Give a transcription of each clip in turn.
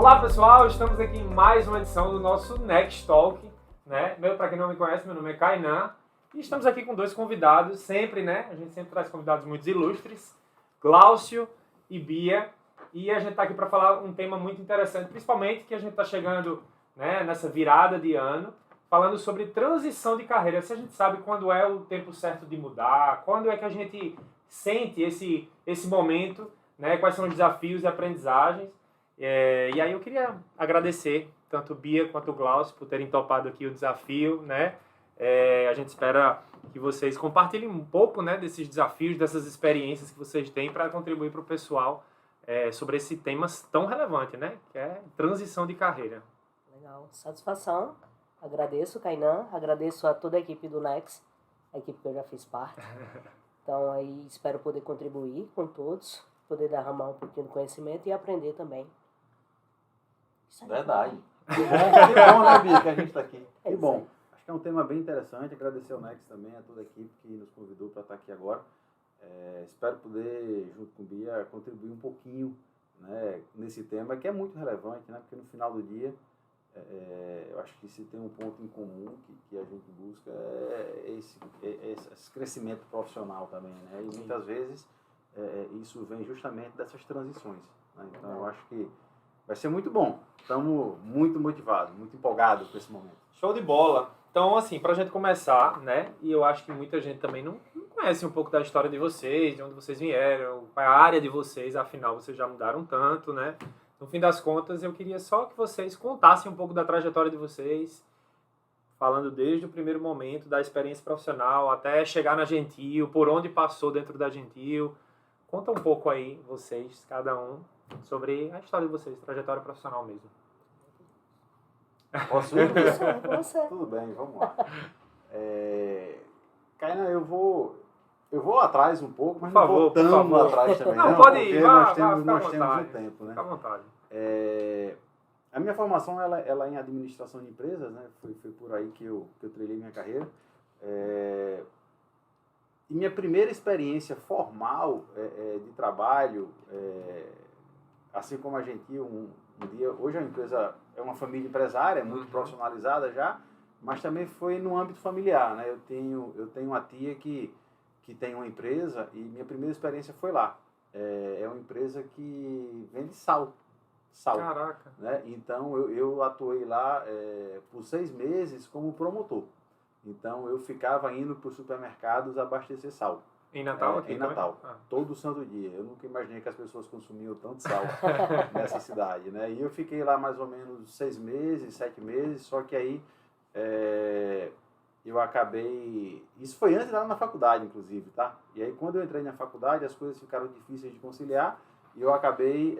Olá pessoal, estamos aqui em mais uma edição do nosso Next Talk, né? Para quem não me conhece, meu nome é Kainan e estamos aqui com dois convidados, sempre, né? A gente sempre traz convidados muito ilustres, Glaucio e Bia, e a gente está aqui para falar um tema muito interessante, principalmente que a gente está chegando, né, nessa virada de ano, falando sobre transição de carreira. Se a gente sabe quando é o tempo certo de mudar, quando é que a gente sente esse momento, né? Quais são os desafios e aprendizagens. E aí eu queria agradecer tanto Bia quanto o Glaucio por terem topado aqui o desafio, né? A gente espera que vocês compartilhem um pouco, né, desses desafios, dessas experiências que vocês têm para contribuir para o pessoal sobre esse tema tão relevante, né? Que é transição de carreira. Legal, satisfação. Agradeço, Kainan, agradeço a toda a equipe do Next, a equipe que eu já fiz parte. Então aí espero poder contribuir com todos, poder derramar um pouquinho de conhecimento e aprender também. Verdade. Que bom, né, Bia, que a gente está aqui. Que bom. Acho que é um tema bem interessante. Agradecer ao Next também, a toda a equipe que nos convidou para estar aqui agora. Espero poder, junto com a Bia, contribuir um pouquinho, né, nesse tema, que é muito relevante, né, porque no final do dia, eu acho que se tem um ponto em comum que a gente busca esse crescimento profissional também, né, e muitas vezes isso vem justamente dessas transições, né? Então eu acho que vai ser muito bom. Estamos muito motivados, muito empolgados com esse momento. Show de bola! Então, assim, pra gente começar, né? E eu acho que muita gente também não conhece um pouco da história de vocês, de onde vocês vieram, qual é a área de vocês, afinal, vocês já mudaram tanto, né? No fim das contas, eu queria só que vocês contassem um pouco da trajetória de vocês, falando desde o primeiro momento da experiência profissional até chegar na Gentil, por onde passou dentro da Gentil. Conta um pouco aí, vocês, cada um, sobre a história de vocês, trajetória profissional mesmo. Posso ir? Você. Tudo bem, vamos lá. Kainan, eu vou atrás um pouco, mas não vou tão atrás também. Não, pode ir, nós temos um tempo, né? Fica à vontade. A minha formação ela é em administração de empresas, né? Foi por aí que eu trilhei minha carreira. E minha primeira experiência formal de trabalho, assim como a Gentil, um dia, hoje a empresa é uma família empresária, muito profissionalizada já, mas também foi no âmbito familiar, né? Eu tenho uma tia que tem uma empresa e minha primeira experiência foi lá. É uma empresa que vende sal. Caraca! Né? Então eu atuei lá por 6 meses como promotor. Então eu ficava indo para os supermercados abastecer sal. Em Natal aqui? Em Natal, todo santo dia. Eu nunca imaginei que as pessoas consumiam tanto sal nessa cidade, né? E eu fiquei lá mais ou menos 6 meses, 7 meses, só que aí eu acabei... Isso foi antes lá na faculdade, inclusive, tá? E aí quando eu entrei na faculdade, as coisas ficaram difíceis de conciliar e eu acabei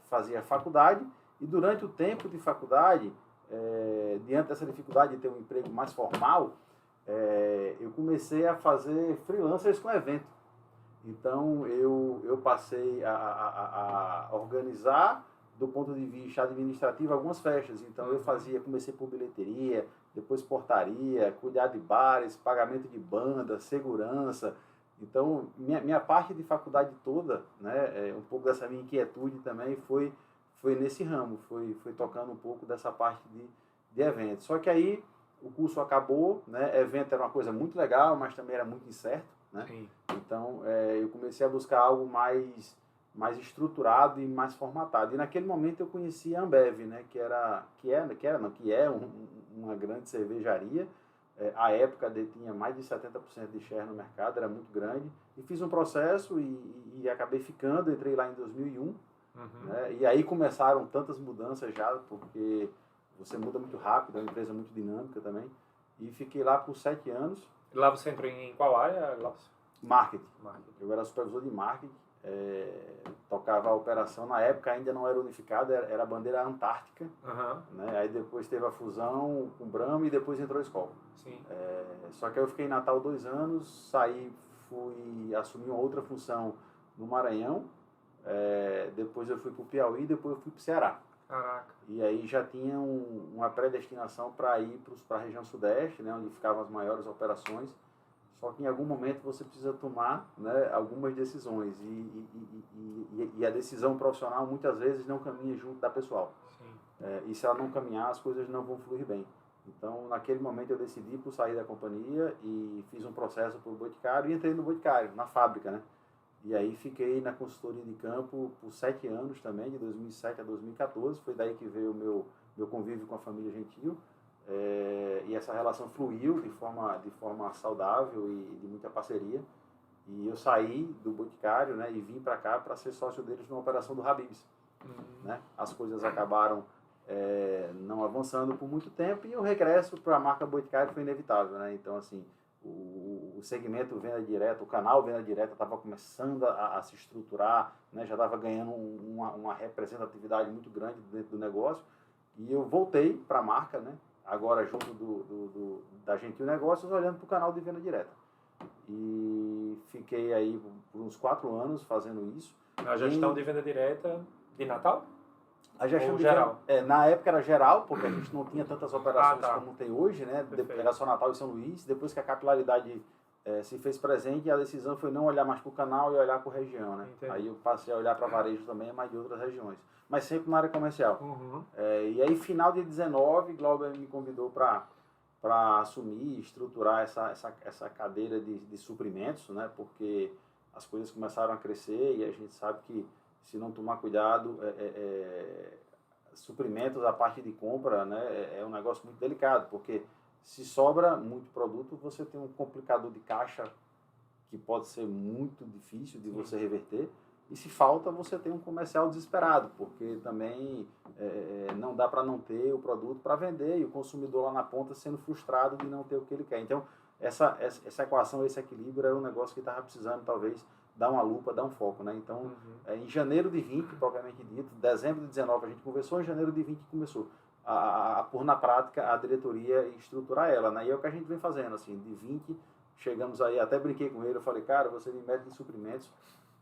fazer a faculdade e durante o tempo de faculdade, diante dessa dificuldade de ter um emprego mais formal, eu comecei a fazer freelancers com evento. Então eu passei a organizar do ponto de vista administrativo algumas festas. Então eu comecei por bilheteria, depois portaria, cuidar de bares, pagamento de banda, segurança. Então minha parte de faculdade toda, né, um pouco dessa minha inquietude também foi nesse ramo, foi tocando um pouco dessa parte de eventos. Só que aí o curso acabou, né? Evento era uma coisa muito legal, mas também era muito incerto, né? Sim. Então eu comecei a buscar algo mais estruturado e mais formatado. E naquele momento eu conheci a Ambev, né? Que é uma grande cervejaria. À época detinha mais de 70% de share no mercado, era muito grande. E fiz um processo e acabei ficando, entrei lá em 2001. Né? E aí começaram tantas mudanças já, porque você muda muito rápido, é uma empresa muito dinâmica também. E fiquei lá por 7 anos. E lá você entrou em qual área, Glaucio? Marketing. Eu era supervisor de marketing, tocava a operação. Na época ainda não era unificada, era a bandeira Antártica. Né? Aí depois teve a fusão com o Brahma e depois entrou a Skol. Sim. Só que eu fiquei em Natal 2 anos, saí, assumi uma outra função no Maranhão. Depois eu fui para o Piauí, depois eu fui para o Ceará. Caraca. E aí já tinha uma predestinação para ir para a região sudeste, né, onde ficavam as maiores operações. Só que em algum momento você precisa tomar, né, algumas decisões. E a decisão profissional muitas vezes não caminha junto da pessoal. E se ela não caminhar, as coisas não vão fluir bem. Então, naquele momento eu decidi por sair da companhia e fiz um processo para o Boticário e entrei no Boticário, na fábrica, né? E aí fiquei na consultoria de campo por 7 anos também, de 2007 a 2014. Foi daí que veio o meu convívio com a família Gentil. E essa relação fluiu de forma saudável e de muita parceria. E eu saí do Boticário, né, e vim para cá para ser sócio deles numa operação do Habib's. Né? As coisas acabaram não avançando por muito tempo e o regresso para a marca Boticário foi inevitável. Né? Então, assim, o segmento venda direta, o canal venda direta estava começando a se estruturar, né? Já estava ganhando uma representatividade muito grande dentro do negócio. E eu voltei para a marca, né? Agora junto da Gentil Negócios, olhando para o canal de venda direta. E fiquei aí por uns 4 anos fazendo isso. A gestão de venda direta de Natal? A gestão ou de geral? Na época era geral, porque a gente não tinha tantas operações tá. como tem hoje, né? Era só Natal e São Luís. Depois que a capilaridade se fez presente, a decisão foi não olhar mais para o canal e olhar para a região, né? Entendi. Aí eu passei a olhar para varejo também, mas de outras regiões. Mas sempre na área comercial. E aí, final de 19, Glauber me convidou para assumir e estruturar essa cadeira de suprimentos, né? Porque as coisas começaram a crescer e a gente sabe que se não tomar cuidado, suprimentos, a parte de compra, né, é um negócio muito delicado, porque se sobra muito produto, você tem um complicador de caixa que pode ser muito difícil de você reverter, e se falta, você tem um comercial desesperado, porque também não dá para não ter o produto para vender, e o consumidor lá na ponta sendo frustrado de não ter o que ele quer. Então, essa equação, esse equilíbrio é um negócio que estava precisando, talvez, dar uma lupa, dar um foco, né? Então, em janeiro de 20, propriamente dito, dezembro de 19 a gente conversou, em janeiro de 20 começou a pôr na prática a diretoria e estruturar ela, né? E é o que a gente vem fazendo, assim, de 20, chegamos aí, até brinquei com ele, eu falei, cara, você me mete em suprimentos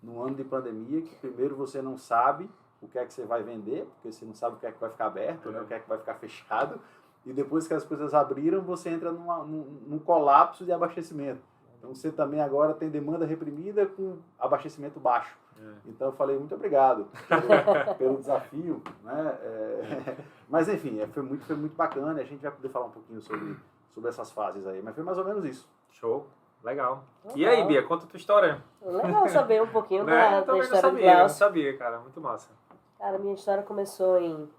num ano de pandemia, que primeiro você não sabe o que é que você vai vender, porque você não sabe o que é que vai ficar aberto, né? O que é que vai ficar fechado, e depois que as coisas abriram, você entra num colapso de abastecimento. Então você também agora tem demanda reprimida com abastecimento baixo. Então eu falei, muito obrigado pelo desafio. Né? Mas enfim, foi muito bacana, a gente vai poder falar um pouquinho sobre essas fases aí. Mas foi mais ou menos isso. Show, legal. E aí, Bia, conta a tua história. Legal saber um pouquinho Né? da história do Eu não Klaus. sabia, cara, muito massa. Cara, minha história começou em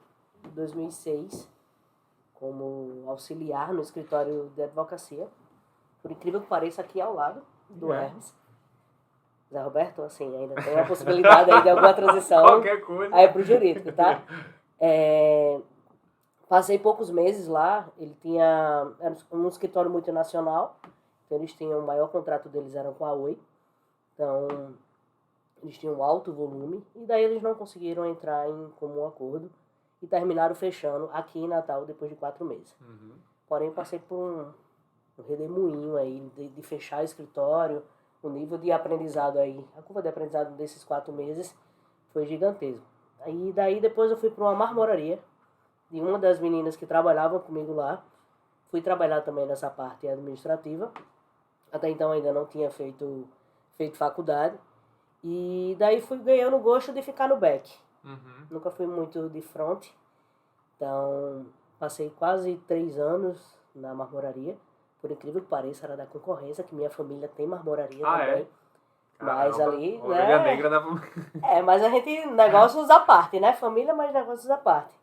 2006 como auxiliar no escritório de advocacia. Por incrível que pareça, aqui ao lado do Hermes. Zé Roberto, assim, ainda tem a possibilidade aí de alguma transição. Qualquer coisa. Aí pro jurídico, tá? Passei poucos meses lá. Era um escritório multinacional. Então eles tinham, o maior contrato deles era com a Oi. Então, eles tinham um alto volume. E daí eles não conseguiram entrar em comum acordo. E terminaram fechando aqui em Natal depois de 4 meses. Porém, passei por um redemoinho aí de fechar o escritório. O nível de aprendizado aí, a curva de aprendizado desses 4 meses foi gigantesco. Aí daí depois eu fui para uma marmoraria de uma das meninas que trabalhavam comigo lá. Fui trabalhar também nessa parte administrativa. Até então ainda não tinha feito faculdade. E daí fui ganhando o gosto de ficar no back. Nunca fui muito de front. Então passei quase 3 anos na marmoraria. Por incrível que pareça, era da concorrência, que minha família tem marmoraria também. Mas ali, Ovelha negra da... mas a gente, negócios à parte, né? Família, mas negócios à parte.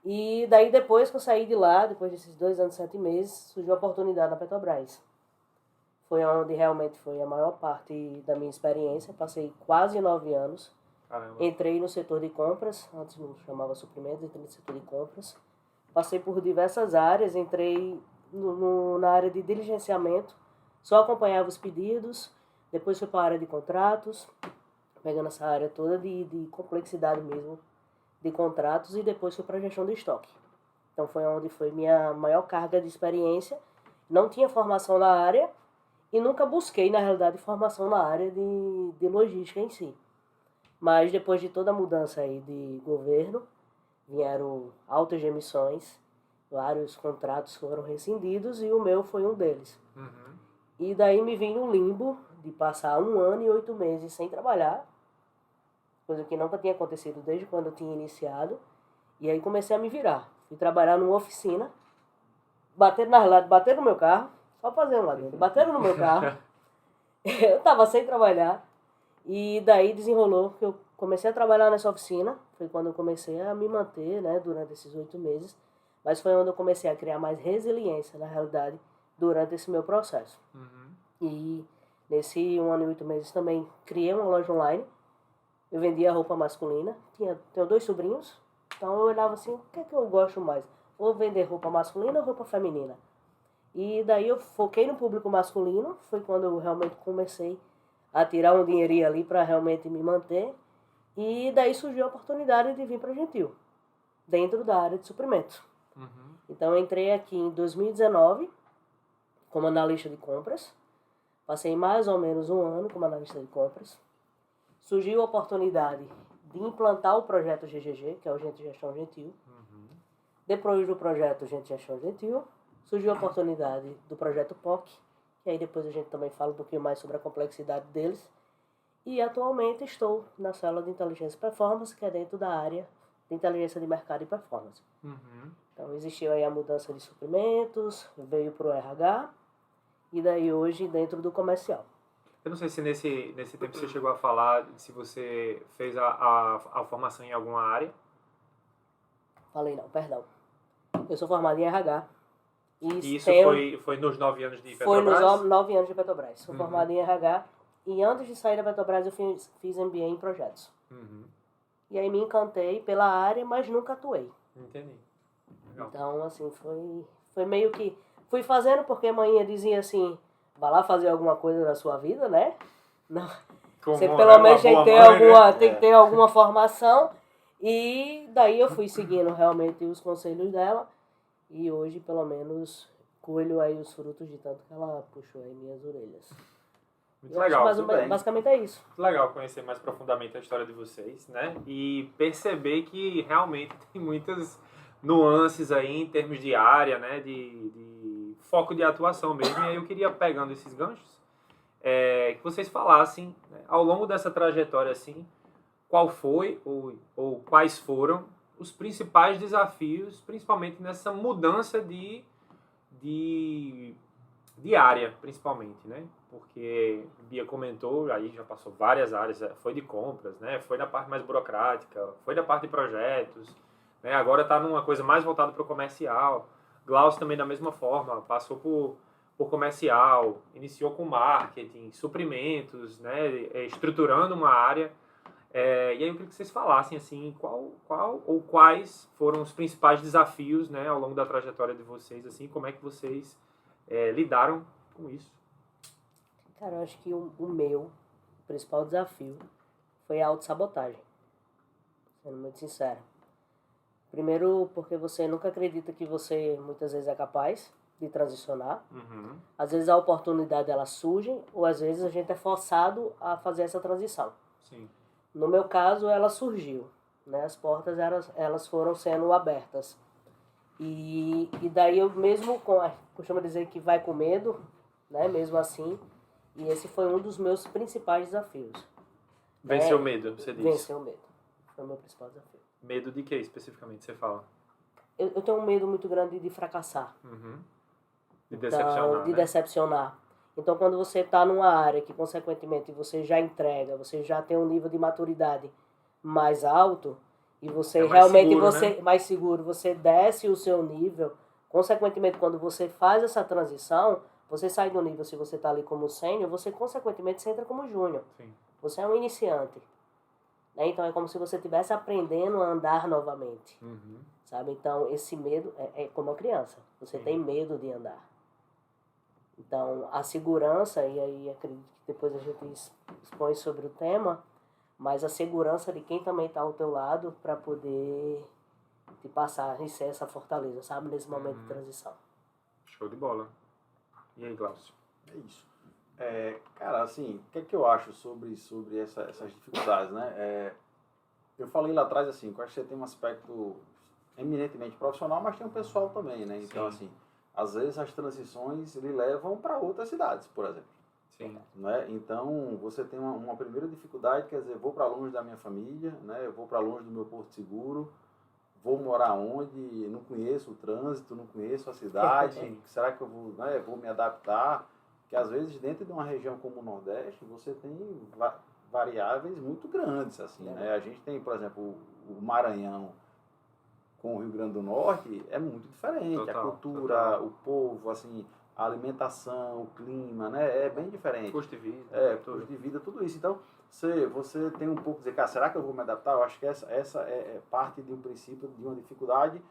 E daí depois que eu saí de lá, depois desses 2 anos e 7 meses, surgiu a oportunidade na Petrobras. Foi onde realmente foi a maior parte da minha experiência. Passei quase 9 anos. Caramba. Entrei no setor de compras, antes não chamava suprimentos, entrei no setor de compras. Passei por diversas áreas, entrei na área de diligenciamento, só acompanhava os pedidos, depois fui para a área de contratos, pegando essa área toda de complexidade mesmo de contratos, e depois fui para a gestão de estoque. Então foi onde foi minha maior carga de experiência. Não tinha formação na área e nunca busquei, na realidade, formação na área de logística em si. Mas depois de toda a mudança aí de governo, vieram altas emissões, vários contratos foram rescindidos e o meu foi um deles. E daí me vim no limbo de passar 1 ano e 8 meses sem trabalhar, coisa que nunca tinha acontecido desde quando eu tinha iniciado. E aí comecei a me virar. Fui trabalhar numa oficina, bateram no meu carro, só fazer um adendo, bateram no meu carro, eu estava sem trabalhar, e daí desenrolou que eu comecei a trabalhar nessa oficina, foi quando eu comecei a me manter, né, durante esses 8 meses, mas foi onde eu comecei a criar mais resiliência, na realidade, durante esse meu processo. E nesse 1 ano e 8 meses também criei uma loja online, eu vendia roupa masculina, tenho 2 sobrinhos, então eu olhava assim, o que é que eu gosto mais? Ou vender roupa masculina ou roupa feminina? E daí eu foquei no público masculino, foi quando eu realmente comecei a tirar um dinheirinho ali para realmente me manter. E daí surgiu a oportunidade de vir para Gentil, dentro da área de suprimentos. Então eu entrei aqui em 2019 como analista de compras, passei mais ou menos 1 ano como analista de compras. Surgiu a oportunidade de implantar o projeto GGG, que é o Gente Gestão Gentil. Depois do projeto Gente Gestão Gentil, surgiu a oportunidade do projeto POC, que aí depois a gente também fala um pouquinho mais sobre a complexidade deles. E atualmente estou na célula de Inteligência e Performance, que é dentro da área de Inteligência de Mercado e Performance. Então existiu aí a mudança de suprimentos, veio para o RH, e daí hoje dentro do comercial. Eu não sei se nesse tempo você chegou a falar se você fez a formação em alguma área. Falei não, perdão. Eu sou formado em RH. E isso foi nos 9 anos de Petrobras? Foi nos 9 anos de Petrobras. Sou formado em RH. E antes de sair da Petrobras eu fiz MBA em projetos. E aí me encantei pela área, mas nunca atuei. Entendi. Legal. Então, assim, foi meio que... Fui fazendo porque a mãe dizia assim, vai lá fazer alguma coisa na sua vida, né? Não. Você pelo menos tem que ter alguma formação. E daí eu fui seguindo realmente os conselhos dela. E hoje, pelo menos, colho aí os frutos de tanto que ela puxou aí minhas orelhas. Muito legal. Basicamente é isso. Muito legal conhecer mais profundamente a história de vocês, né? E perceber que realmente tem muitas nuances aí em termos de área, né? De foco de atuação mesmo. E aí eu queria, pegando esses ganchos, que vocês falassem, né, ao longo dessa trajetória, assim, qual foi ou quais foram os principais desafios, principalmente nessa mudança de área, principalmente, né? Porque Bia comentou, aí já passou várias áreas, foi de compras, né? Foi da parte mais burocrática, foi da parte de projetos, né? Agora está numa coisa mais voltada para o comercial. Glaucio também da mesma forma, passou por comercial, iniciou com marketing, suprimentos, né? Estruturando uma área. E aí eu queria que vocês falassem assim, qual ou quais foram os principais desafios, né, ao longo da trajetória de vocês, assim, como é que vocês lidaram com isso? Cara, eu acho que o meu principal desafio foi a autossabotagem, sendo muito sincero. Primeiro, porque você nunca acredita que você muitas vezes é capaz de transicionar. Às vezes a oportunidade ela surge, ou às vezes a gente é forçado a fazer essa transição. Sim. No meu caso, ela surgiu, né? As portas elas foram sendo abertas. E daí eu mesmo, costumo dizer que vai com medo, né? Mesmo assim, e esse foi um dos meus principais desafios. Vencer o medo, você disse? Vencer o medo, foi o meu principal desafio. Medo de que especificamente você fala? Eu tenho um medo muito grande de fracassar. De decepcionar, então, de decepcionar. Então, quando você está numa área que, consequentemente, você já entrega, você já tem um nível de maturidade mais alto, e você realmente, seguro, né? Mais seguro, você desce o seu nível, consequentemente, quando você faz essa transição, você sai do nível, se você está ali como sênior, você, consequentemente, você entra como júnior. Você é um iniciante. Né? Então, é como se você estivesse aprendendo a andar novamente. Sabe? Então, esse medo é como uma criança. Você tem medo de andar. Então, a segurança, e aí acredito que depois a gente expõe sobre o tema, mas a segurança de quem também está ao teu lado para poder te passar e ser essa fortaleza, sabe? Nesse momento de transição. Show de bola. E aí, Glaucio? É isso. Cara, assim, o que é que eu acho sobre essas dificuldades, né? Eu falei lá atrás, assim, que eu acho que você tem um aspecto eminentemente profissional, mas tem um pessoal também, né? Então, assim, às vezes as transições lhe levam para outras cidades, por exemplo. Sim. Né? Então, você tem uma primeira dificuldade, quer dizer, vou para longe da minha família, né? Eu vou para longe do meu porto seguro, vou morar onde, não conheço o trânsito, não conheço a cidade, será que eu vou, né, vou me adaptar? Porque às vezes dentro de uma região como o Nordeste, você tem variáveis muito grandes, assim, né? A gente tem, por exemplo, o Maranhão com o Rio Grande do Norte é muito diferente, Total, a cultura, total. o povo, assim, a alimentação, o clima, né? É bem diferente. Custo de vida. Custo de vida, tudo isso. Então, você tem um pouco de dizer, cara, será que eu vou me adaptar? Eu acho que essa é parte de um princípio, de uma dificuldade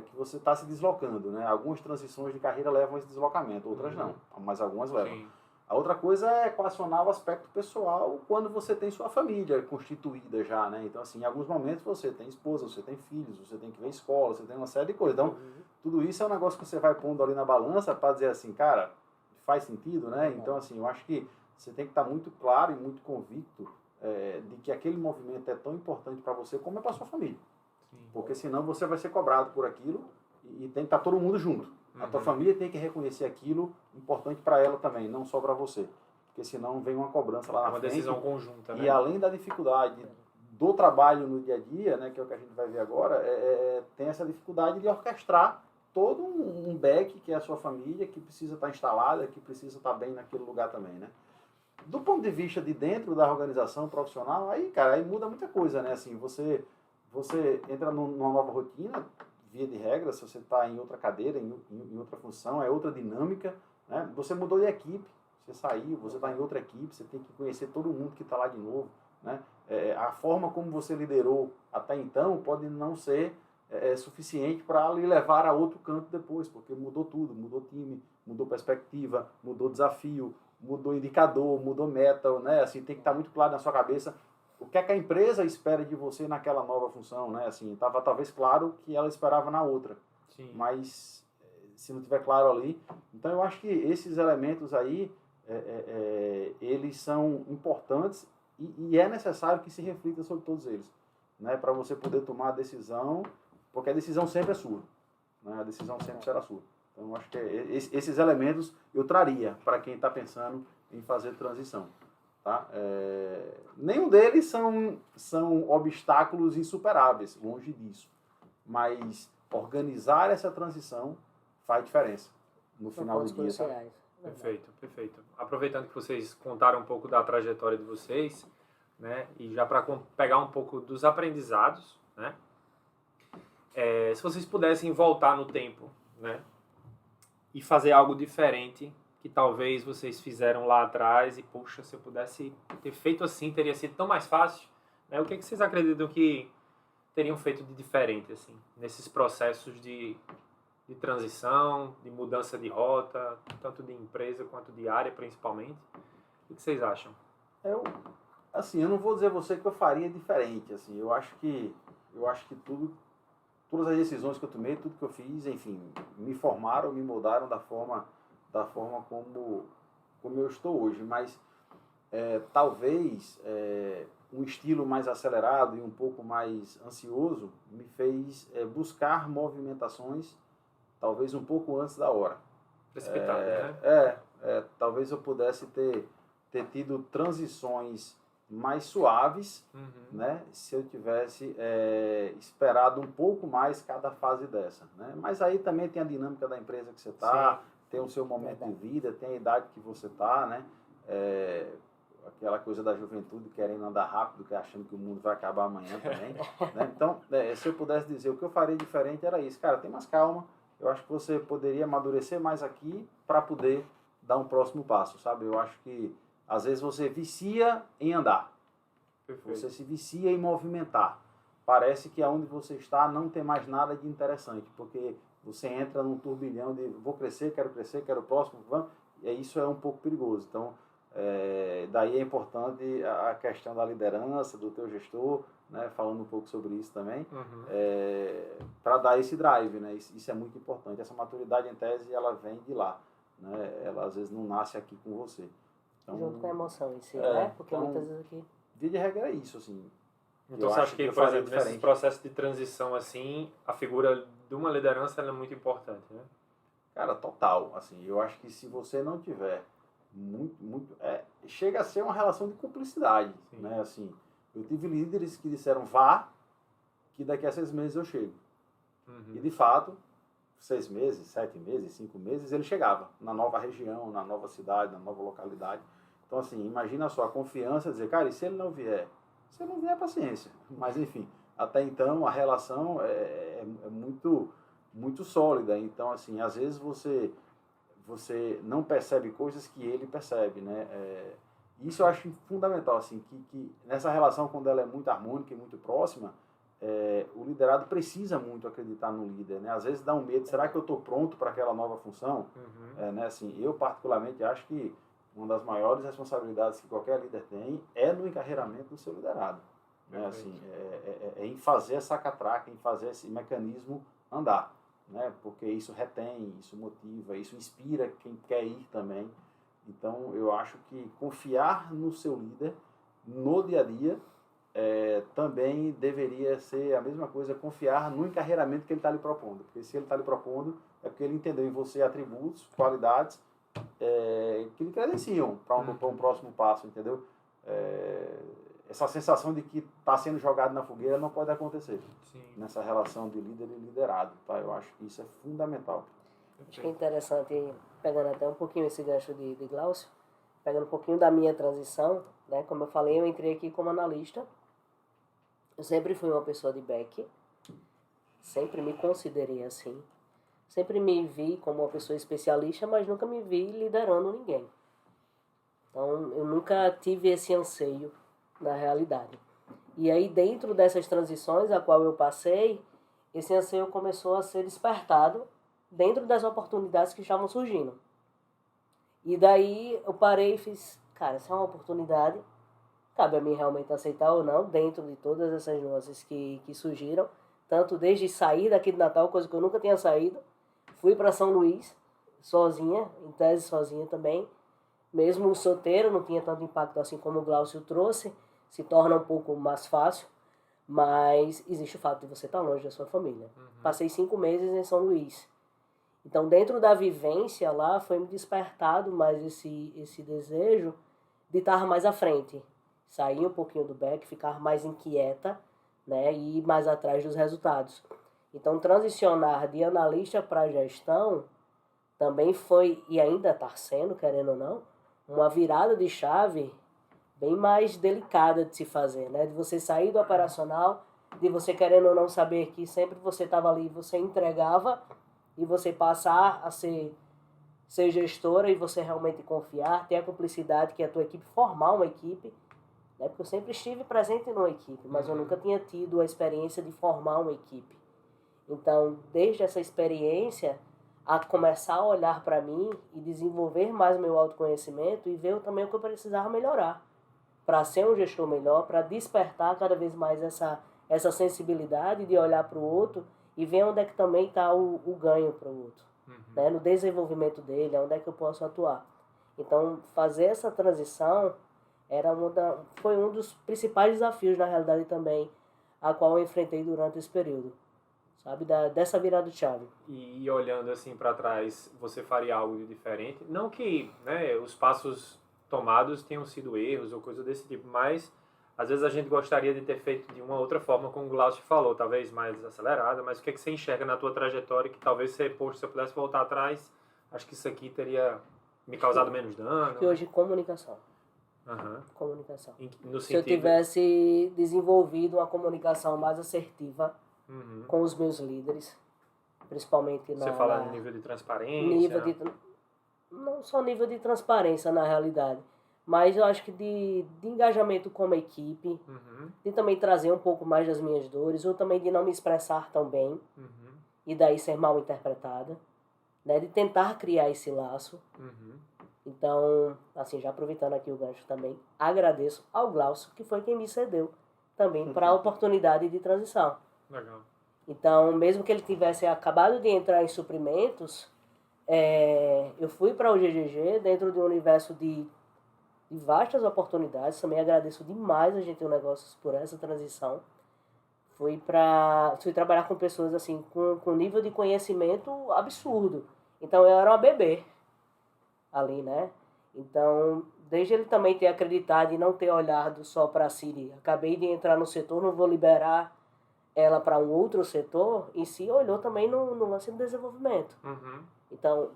que você está se deslocando, né? Algumas transições de carreira levam a esse deslocamento, outras não, mas algumas levam. Sim. A outra coisa é equacionar o aspecto pessoal quando você tem sua família constituída já, né? Então, assim, em alguns momentos você tem esposa, você tem filhos, você tem que ver escola, você tem uma série de coisas. Então, tudo isso é um negócio que você vai pondo ali na balança para dizer assim, cara, faz sentido, né? Então, assim, eu acho que você tem que estar muito claro e muito convicto de que aquele movimento é tão importante para você como é para sua família. Sim. Porque senão você vai ser cobrado por aquilo e tem que estar todo mundo junto. A tua família tem que reconhecer aquilo importante para ela também, não só para você. Porque senão vem uma cobrança lá na frente. É uma decisão conjunta, né? E além da dificuldade do trabalho no dia a dia, né, que é o que a gente vai ver agora, tem essa dificuldade de orquestrar todo um back que é a sua família, que precisa estar instalada, que precisa estar bem naquele lugar também, né? Do ponto de vista de dentro da organização profissional, aí, cara, aí muda muita coisa, né? Assim, você entra numa nova rotina, via de regra, se você está em outra cadeira, em outra função, é outra dinâmica, né? Você mudou de equipe, você saiu, você está em outra equipe, você tem que conhecer todo mundo que está lá de novo, né? A forma como você liderou até então pode não ser suficiente para lhe levar a outro canto depois, porque mudou tudo, mudou time, mudou perspectiva, mudou desafio, mudou indicador, mudou meta, né? Assim, tem que estar muito claro na sua cabeça o que é que a empresa espera de você naquela nova função, né? Assim, estava talvez claro que ela esperava na outra. Sim. Mas se não tiver claro ali, então eu acho que esses elementos aí eles são importantes e é necessário que se reflita sobre todos eles, né? Para você poder tomar a decisão, porque a decisão sempre é sua, né? A decisão sempre será sua. Então eu acho que esses elementos eu traria para quem está pensando em fazer transição. Tá? Nenhum deles são obstáculos insuperáveis, longe disso. Mas organizar essa transição faz diferença no final do dia. Tá? Perfeito, perfeito. Aproveitando que vocês contaram um pouco da trajetória de vocês, né, e já para pegar um pouco dos aprendizados, né, se vocês pudessem voltar no tempo, né, e fazer algo diferente que talvez vocês fizeram lá atrás e, poxa, se eu pudesse ter feito assim, teria sido tão mais fácil, né? O que vocês acreditam que teriam feito de diferente, assim, nesses processos de transição, de mudança de rota, tanto de empresa quanto de área, principalmente? O que vocês acham? Eu não vou dizer a você que eu faria diferente, assim, eu acho que todas as decisões que eu tomei, tudo que eu fiz, enfim, me formaram, me moldaram da forma como eu estou hoje, mas talvez um estilo mais acelerado e um pouco mais ansioso me fez buscar movimentações talvez um pouco antes da hora. Precipitado, né? Talvez eu pudesse ter tido transições mais suaves, né, se eu tivesse esperado um pouco mais cada fase dessa, né? Mas aí também tem a dinâmica da empresa que você está, tem o seu momento de vida, tem a idade que você está, né? Aquela coisa da juventude querendo andar rápido, que achando que o mundo vai acabar amanhã também, né? Então, se eu pudesse dizer o que eu faria diferente era isso, cara, tem mais calma, eu acho que você poderia amadurecer mais aqui para poder dar um próximo passo, sabe? Eu acho que às vezes você vicia em andar. Perfeito. Você se vicia em movimentar. Parece que aonde você está não tem mais nada de interessante, porque você entra num turbilhão de vou crescer, quero próximo, vamos, e isso é um pouco perigoso. Então, daí é importante a questão da liderança, do teu gestor, né, falando um pouco sobre isso também, para dar esse drive, né? Isso é muito importante. Essa maturidade, em tese, ela vem de lá, né? Ela às vezes não nasce aqui com você. Então, junto com a emoção em si, né? Porque então, muitas vezes aqui... Via de regra é isso, assim. Então você acha que, por exemplo, nesse processo de transição, assim, a figura de uma liderança ela é muito importante, né? Cara, total. Assim, eu acho que se você não tiver chega a ser uma relação de cumplicidade, Sim. né? Assim, eu tive líderes que disseram, vá, que daqui a 6 meses eu chego. E de fato, 6 meses, 7 meses, 5 meses, ele chegava na nova região, na nova cidade, na nova localidade. Então, assim, imagina só a confiança, dizer, cara, e se ele não vier? Se ele não vier, paciência. Mas, enfim, até então a relação é muito, muito sólida. Então, assim, às vezes você não percebe coisas que ele percebe, né? Isso eu acho fundamental, assim, que nessa relação, quando ela é muito harmônica e muito próxima, o liderado precisa muito acreditar no líder, né? Às vezes dá um medo, será que eu estou pronto para aquela nova função? Né? Assim, eu particularmente acho que uma das maiores responsabilidades que qualquer líder tem é no encarreiramento do seu liderado, né? Assim, em fazer essa catraca, em fazer esse mecanismo andar, né? Porque isso retém, isso motiva, isso inspira quem quer ir também. Então eu acho que confiar no seu líder no dia a dia também deveria ser a mesma coisa, confiar no encarreiramento que ele está lhe propondo. Porque se ele está lhe propondo, é porque ele entendeu em você atributos, qualidades que lhe credenciam para um próximo passo, entendeu? Essa sensação de que está sendo jogado na fogueira não pode acontecer. Sim. Nessa relação de líder e liderado, tá? Eu acho que isso é fundamental. Acho que é interessante, pegando até um pouquinho esse gancho de Glaucio, pegando um pouquinho da minha transição, né? Como eu falei, eu entrei aqui como analista. Eu sempre fui uma pessoa de back, sempre me considerei assim. Sempre me vi como uma pessoa especialista, mas nunca me vi liderando ninguém. Então, eu nunca tive esse anseio na realidade. E aí, dentro dessas transições a qual eu passei, esse anseio começou a ser despertado dentro das oportunidades que estavam surgindo. E daí, eu parei e fiz, cara, essa é uma oportunidade, cabe a mim realmente aceitar ou não, dentro de todas essas nuances que surgiram, tanto desde sair daqui de Natal, coisa que eu nunca tinha saído, fui para São Luís, sozinha, em tese sozinha também, mesmo solteiro, não tinha tanto impacto assim como o Glaucio trouxe, se torna um pouco mais fácil, mas existe o fato de você estar longe da sua família. Passei 5 meses em São Luís. Então, dentro da vivência lá, foi me despertado mais esse desejo de estar mais à frente. Sair um pouquinho do back, ficar mais inquieta, né, e ir mais atrás dos resultados. Então, transicionar de analista para gestão também foi, e ainda está sendo, querendo ou não, uma virada de chave bem mais delicada de se fazer, né? De você sair do operacional, de você querendo ou não saber que sempre você estava ali, você entregava, e você passar a ser gestora e você realmente confiar, ter a cumplicidade que é a tua equipe, formar uma equipe, né? Porque eu sempre estive presente numa equipe, mas eu nunca tinha tido a experiência de formar uma equipe. Então, desde essa experiência, a começar a olhar para mim e desenvolver mais meu autoconhecimento e ver também o que eu precisava melhorar para ser um gestor melhor, para despertar cada vez mais essa sensibilidade de olhar para o outro e ver onde é que também está o ganho para o outro, né? No desenvolvimento dele, onde é que eu posso atuar. Então, fazer essa transição foi um dos principais desafios, na realidade, também, a qual eu enfrentei durante esse período, sabe? Dessa virada de chave. E olhando assim para trás, você faria algo de diferente? Não que, né, os passos tomados tenham sido erros ou coisa desse tipo, mas às vezes a gente gostaria de ter feito de uma outra forma, como o Glaucio falou, talvez mais acelerada, mas o que é que você enxerga na tua trajetória que talvez você, poxa, se eu pudesse voltar atrás, acho que isso aqui teria me causado menos dano? Acho que hoje comunicação. Comunicação. No se eu tivesse desenvolvido uma comunicação mais assertiva com os meus líderes, principalmente Você fala no nível de transparência? Não só nível de transparência, na realidade, mas eu acho que de engajamento como equipe, de também trazer um pouco mais das minhas dores, ou também de não me expressar tão bem, e daí ser mal interpretada, né, de tentar criar esse laço. Então, assim, já aproveitando aqui o gancho também, agradeço ao Glaucio, que foi quem me cedeu também para a oportunidade de transição. Legal. Então, mesmo que ele tivesse acabado de entrar em suprimentos, eu fui para o GGG dentro de um universo de vastas oportunidades. Também agradeço demais a gente ter um negócio por essa transição. Fui trabalhar com pessoas assim com nível de conhecimento absurdo Então eu era uma bebê ali, né? Então, desde ele também ter acreditado e não ter olhado só para si, acabei de entrar no setor, não vou liberar ela para um outro setor, em si olhou também no lance do desenvolvimento. Uhum. Então,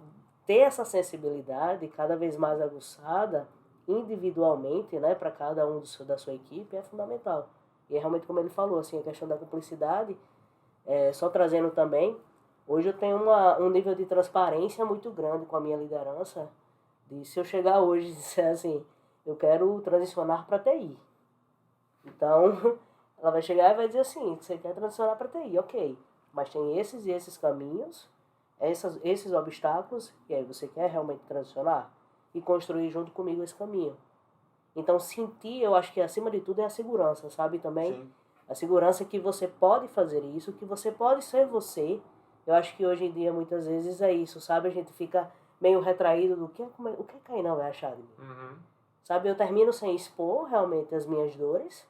ter essa sensibilidade cada vez mais aguçada, individualmente, né, para cada um da sua equipe, é fundamental. E é realmente como ele falou, assim, a questão da cumplicidade, só trazendo também, hoje eu tenho um nível de transparência muito grande com a minha liderança, de se eu chegar hoje e disser assim, eu quero transicionar para TI. Então, ela vai chegar e vai dizer assim, você quer transicionar para TI, ok, mas tem esses e esses caminhos, esses obstáculos, e aí você quer realmente transicionar e construir junto comigo esse caminho. Então, sentir, eu acho que acima de tudo é a segurança, sabe? Também Sim. a segurança que você pode fazer isso, que você pode ser você. Eu acho que hoje em dia, muitas vezes, é isso, sabe? A gente fica meio retraído do o que Kainan vai achar de mim. Uhum. Sabe? Eu termino sem expor realmente as minhas dores.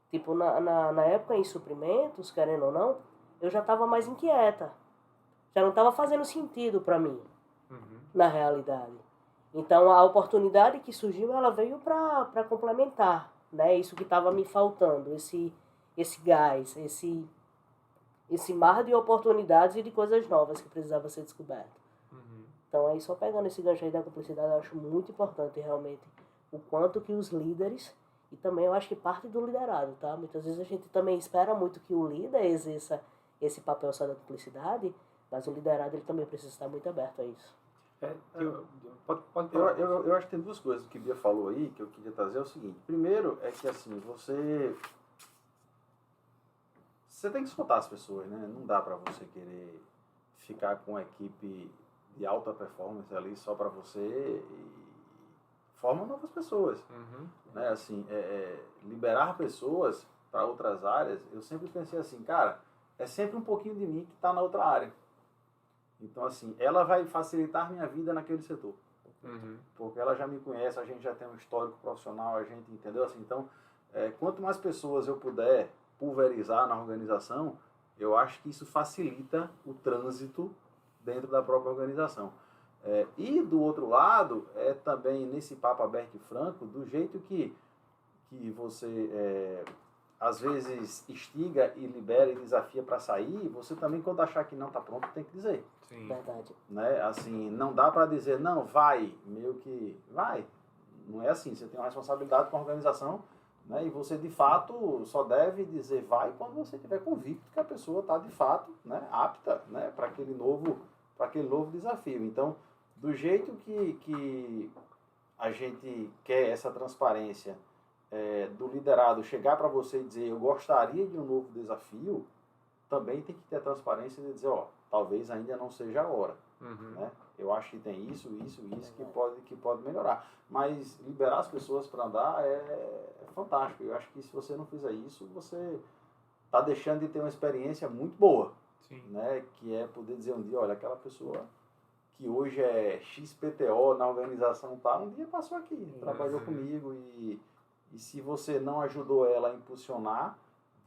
Tipo, na época em suprimentos, querendo ou não, eu já estava mais inquieta. Já não estava fazendo sentido para mim, na realidade. Então, a oportunidade que surgiu, ela veio para complementar, né? Isso que estava me faltando, esse gás, esse mar de oportunidades e de coisas novas que precisava ser descoberto. Então, aí só pegando esse gancho aí da cumplicidade, eu acho muito importante realmente o quanto que os líderes, e também eu acho que parte do liderado, tá? Muitas vezes a gente também espera muito que o líder exerça esse papel só da cumplicidade, mas o liderado ele também precisa estar muito aberto a isso. Pode Eu acho que tem duas coisas que a Bia falou aí que eu queria trazer. É o seguinte: primeiro é que assim, você tem que escutar as pessoas, né? Não dá para você querer ficar com uma equipe de alta performance ali só para você e forma novas pessoas. Né? Assim, liberar pessoas para outras áreas, eu sempre pensei assim, cara, é sempre um pouquinho de mim que está na outra área. Então, assim, ela vai facilitar minha vida naquele setor. Porque ela já me conhece, a gente já tem um histórico profissional, a gente entendeu assim. Então, quanto mais pessoas eu puder pulverizar na organização, eu acho que isso facilita o trânsito dentro da própria organização. E do outro lado, também nesse papo aberto e franco, do jeito que você às vezes instiga e libera e desafia para sair, você também, quando achar que não está pronto, tem que dizer. Sim. Verdade. Né? Assim, não dá para dizer, não, vai, meio que vai. Não é assim, você tem uma responsabilidade com a organização, né? E você, de fato, só deve dizer vai quando você tiver convicto que a pessoa está, de fato, né, apta, né, para aquele novo desafio. Então, do jeito que a gente quer essa transparência do liderado chegar para você e dizer eu gostaria de um novo desafio, também tem que ter a transparência de dizer, ó, talvez ainda não seja a hora. Né? Eu acho que tem isso que pode melhorar. Mas liberar as pessoas para andar é fantástico. Eu acho que se você não fizer isso, você está deixando de ter uma experiência muito boa. Sim. Né? Que é poder dizer um dia, olha, aquela pessoa que hoje é XPTO na organização um dia passou aqui, trabalhou comigo e se você não ajudou ela a impulsionar,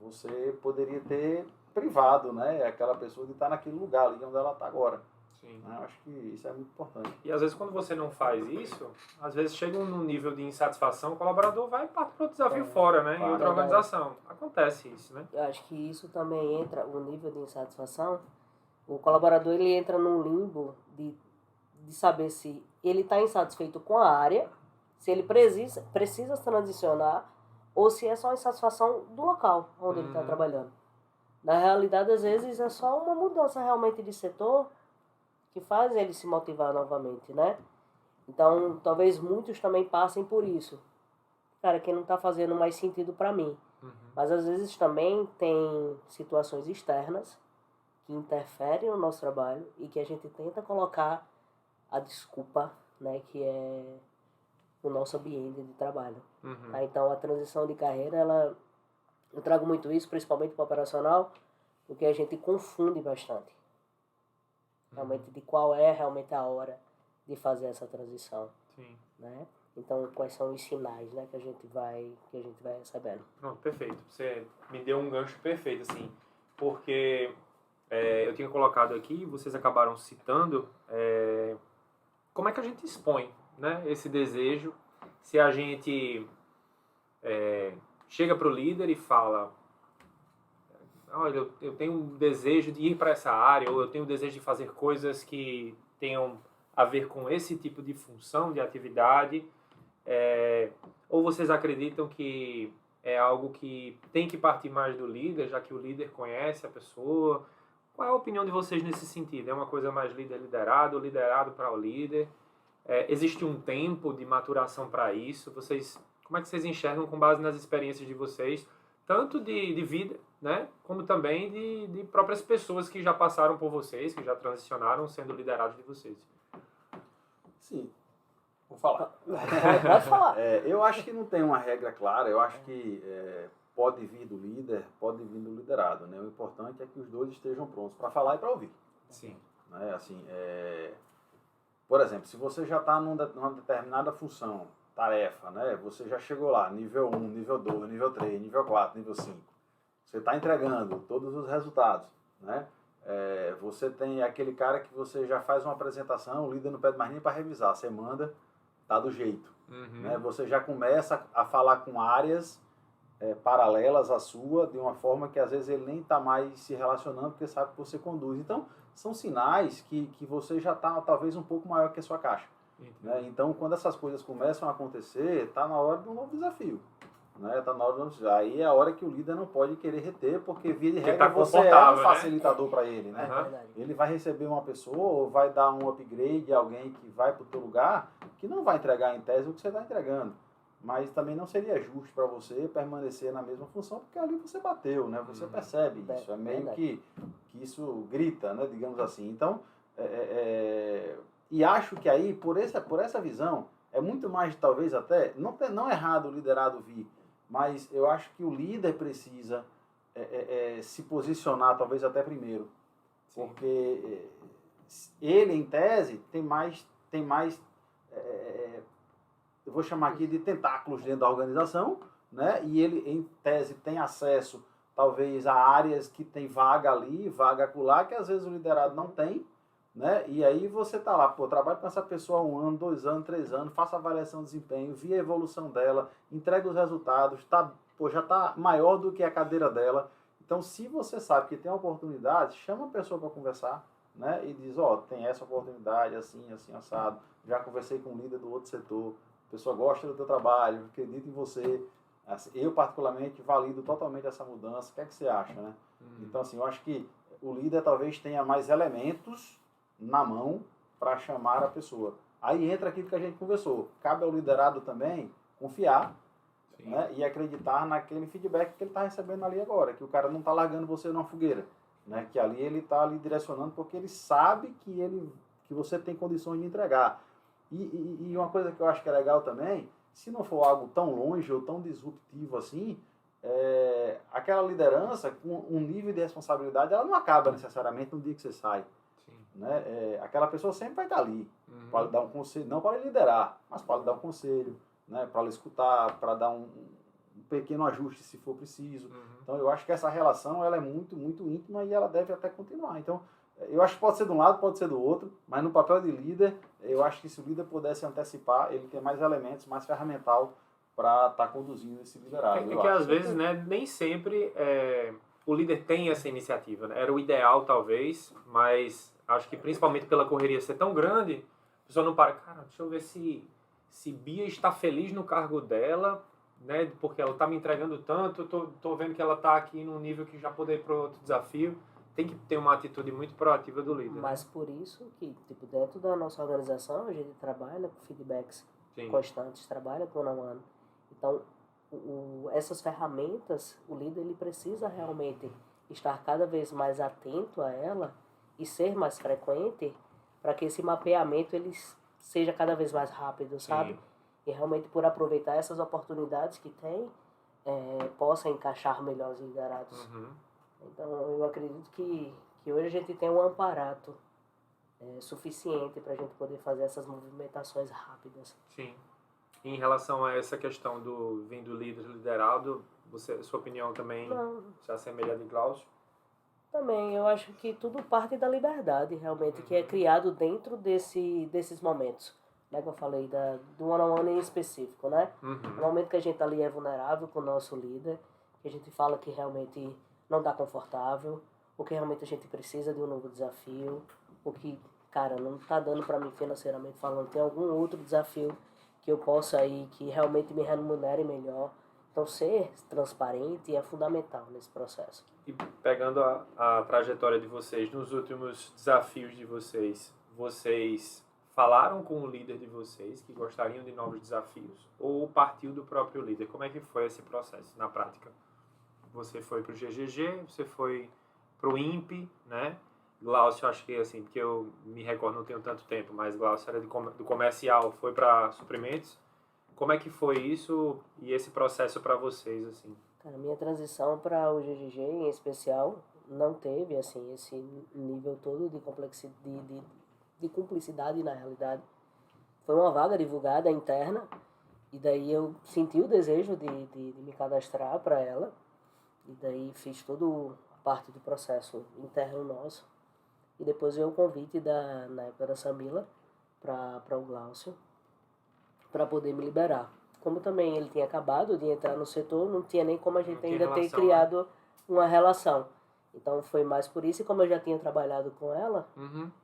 você poderia ter privado, né, aquela pessoa de estar naquele lugar ali onde ela está agora. Sim. Eu acho que isso é muito importante. E às vezes quando você não faz isso, às vezes chega num nível de insatisfação, o colaborador vai partir para o desafio fora, né, em outra organização. Acontece isso, né? Eu acho que isso também entra, o nível de insatisfação, o colaborador ele entra num limbo de saber se ele está insatisfeito com a área, se ele precisa transicionar, ou se é só a insatisfação do local onde ele está trabalhando. Na realidade, às vezes, é só uma mudança realmente de setor que faz ele se motivar novamente, né? Então, talvez muitos também passem por isso. Cara, que não está fazendo mais sentido para mim. Mas, às vezes, também tem situações externas que interferem no nosso trabalho e que a gente tenta colocar a desculpa, né, que é o nosso ambiente de trabalho. Tá? Então, a transição de carreira, eu trago muito isso, principalmente para o operacional, porque a gente confunde bastante. Realmente, de qual é realmente a hora de fazer essa transição. Sim. Né? Então, quais são os sinais, né, que a gente vai recebendo. Pronto, perfeito. Você me deu um gancho perfeito, assim, porque eu tinha colocado aqui, vocês acabaram citando, como é que a gente expõe, né, esse desejo, se a gente chega para o líder e fala, olha, eu tenho um desejo de ir para essa área, ou eu tenho um desejo de fazer coisas que tenham a ver com esse tipo de função, de atividade, ou vocês acreditam que é algo que tem que partir mais do líder, já que o líder conhece a pessoa? Qual é a opinião de vocês nesse sentido? É uma coisa mais líder-liderado, ou liderado para o líder? Existe um tempo de maturação para isso? Como é que vocês enxergam com base nas experiências de vocês, tanto de vida, né, como também de próprias pessoas que já passaram por vocês, que já transicionaram sendo liderados de vocês? Sim, vou falar. Pode falar. Eu acho que não tem uma regra clara, eu acho que pode vir do líder, pode vir do liderado, né? O importante é que os dois estejam prontos para falar e para ouvir. Sim. Né? Assim, por exemplo, se você já está numa determinada função, tarefa, né? Você já chegou lá, nível 1, nível 2, nível 3, nível 4, nível 5. Você está entregando todos os resultados, né? Você tem aquele cara que você já faz uma apresentação, o líder não pede mais nem para revisar, você manda, tá do jeito. Uhum. Né? Você já começa a falar com áreas paralelas à sua, de uma forma que às vezes ele nem está mais se relacionando, porque sabe que você conduz. Então, são sinais que você já está talvez um pouco maior que a sua caixa. Né? Então, quando essas coisas começam a acontecer, está na hora de um novo desafio. Né? Tá na hora de um desafio. Aí é a hora que o líder não pode querer reter, porque via de regra você é um facilitador para ele. Né? Ele vai receber uma pessoa ou vai dar um upgrade a alguém que vai para o teu lugar, que não vai entregar em tese o que você está entregando. Mas também não seria justo para você permanecer na mesma função, porque ali você bateu, né? Você percebe isso, é meio que isso grita, né? Digamos assim. Então, e acho que aí, por essa visão, é muito mais, talvez até, não é errado o liderado vir, mas eu acho que o líder precisa se posicionar, talvez até primeiro. Sim. Porque ele, em tese, tem mais eu vou chamar aqui de tentáculos dentro da organização, né? E ele, em tese, tem acesso, talvez, a áreas que tem vaga ali, vaga acolá, que às vezes o liderado não tem, né? E aí você tá lá, trabalho com essa pessoa há 1 ano, 2 anos, 3 anos, faça avaliação de desempenho, via a evolução dela, entrega os resultados, já está maior do que a cadeira dela. Então, se você sabe que tem uma oportunidade, chama a pessoa para conversar, né? E diz, tem essa oportunidade, assim, assim, assado. Já conversei com o líder do outro setor, a pessoa gosta do teu trabalho, acredita em você. Assim, eu, particularmente, valido totalmente essa mudança. O que é que você acha, né? Então, assim, eu acho que o líder talvez tenha mais elementos na mão para chamar a pessoa. Aí entra aquilo que a gente conversou. Cabe ao liderado também confiar, né, e acreditar naquele feedback que ele está recebendo ali agora. Que o cara não está largando você numa fogueira. Né, que ali ele está ali direcionando porque ele sabe que você tem condições de entregar. E uma coisa que eu acho que é legal também, se não for algo tão longe ou tão disruptivo assim, aquela liderança com um nível de responsabilidade, ela não acaba necessariamente no dia que você sai. Sim. Né? Aquela pessoa sempre vai estar ali, para lhe dar um conselho, não para lhe liderar, mas para lhe dar um conselho, né? Para lhe escutar, para dar um pequeno ajuste se for preciso. Então eu acho que essa relação ela é muito, muito íntima e ela deve até continuar. Então, eu acho que pode ser de um lado, pode ser do outro, mas no papel de líder, eu acho que se o líder pudesse antecipar, ele tem mais elementos, mais ferramental para estar conduzindo esse liderado. Que às vezes, né, nem sempre o líder tem essa iniciativa. Né? Era o ideal, talvez, mas acho que principalmente pela correria ser tão grande, a pessoa não para, cara, deixa eu ver se Bia está feliz no cargo dela, né, porque ela está me entregando tanto, eu tô vendo que ela está aqui num nível que já poder ir para outro desafio. Tem que ter uma atitude muito proativa do líder. Mas por isso que, dentro da nossa organização, a gente trabalha com feedbacks constantes, trabalha com one-on-one. Então, essas ferramentas, o líder ele precisa realmente estar cada vez mais atento a ela e ser mais frequente para que esse mapeamento ele seja cada vez mais rápido, sabe? Sim. E realmente por aproveitar essas oportunidades que tem, possa encaixar melhor os liderados. Então, eu acredito que hoje a gente tem um aparato suficiente para a gente poder fazer essas movimentações rápidas. Sim. Em relação a essa questão do vindo líder liderado, sua opinião também se assemelha de Glaucio? Também, eu acho que tudo parte da liberdade, realmente, que é criado dentro desses momentos. Né, que eu falei do one-on-one em específico, né? No momento que a gente ali é vulnerável com o nosso líder, que a gente fala que realmente não está confortável, ou que realmente a gente precisa de um novo desafio, ou que, cara, não está dando para mim financeiramente falando, tem algum outro desafio que eu possa ir, que realmente me remunere melhor. Então, ser transparente é fundamental nesse processo. E pegando a trajetória de vocês, nos últimos desafios de vocês, vocês falaram com o líder de vocês que gostariam de novos desafios? Ou partiu do próprio líder? Como é que foi esse processo na prática? Você foi para o GGG, você foi para o INPE, né? Glaucio, acho que assim, porque eu me recordo, não tenho tanto tempo, mas Glaucio era do comercial, foi para suprimentos. Como é que foi isso e esse processo para vocês, assim? Cara, minha transição para o GGG em especial não teve assim esse nível todo de complexidade, de cumplicidade na realidade. Foi uma vaga divulgada interna e daí eu senti o desejo de me cadastrar para ela e daí fiz toda a parte do processo interno nosso e depois veio o convite na época da Samila para o Glaucio para poder me liberar. Como também ele tinha acabado de entrar no setor, não tinha nem como a gente ainda ter criado uma relação. Então foi mais por isso, e como eu já tinha trabalhado com ela,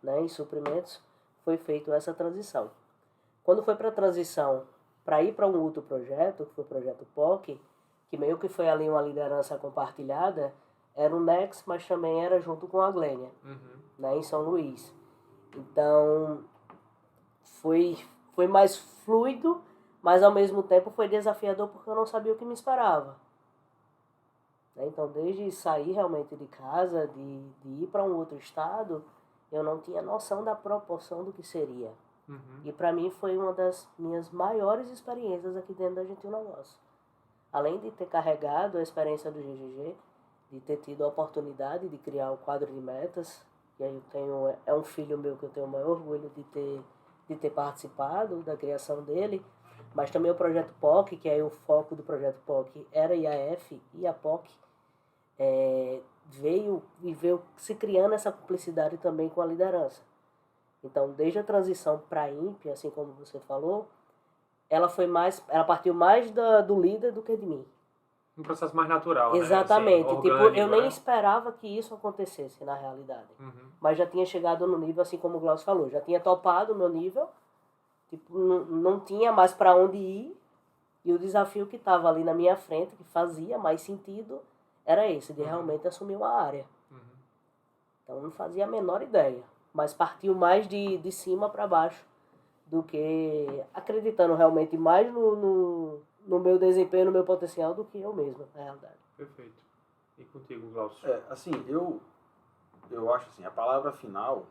né, em suprimentos, foi feita essa transição. Quando foi para a transição, para ir para um outro projeto, que foi o projeto POC, que meio que foi ali uma liderança compartilhada, era o Nex, mas também era junto com a Glênia, né, em São Luís. Então foi mais fluido, mas ao mesmo tempo foi desafiador porque eu não sabia o que me esperava. Então, desde sair realmente de casa, de ir para um outro estado, eu não tinha noção da proporção do que seria. E para mim foi uma das minhas maiores experiências aqui dentro da Gentil Negócio. Além de ter carregado a experiência do GGG, de ter tido a oportunidade de criar o quadro de metas, e aí é um filho meu que eu tenho o maior orgulho de ter participado da criação dele, mas também o projeto POC, que aí o foco do projeto POC era IAF e a POC, veio se criando essa cumplicidade também com a liderança. Então, desde a transição para a INPE, assim como você falou, ela partiu mais do líder do que de mim. Um processo mais natural, exatamente, né? Assim, orgânico, eu nem né? esperava que isso acontecesse na realidade. Mas já tinha chegado no nível, assim como o Glaucio falou, já tinha topado o meu nível, não tinha mais para onde ir, e o desafio que estava ali na minha frente, que fazia mais sentido, era esse, de realmente assumir uma área. Então eu não fazia a menor ideia, mas partiu mais de cima para baixo do que acreditando realmente mais no meu desempenho, no meu potencial, do que eu mesmo, na realidade. Perfeito. E contigo, Glaucio? Assim, eu acho assim, a palavra final,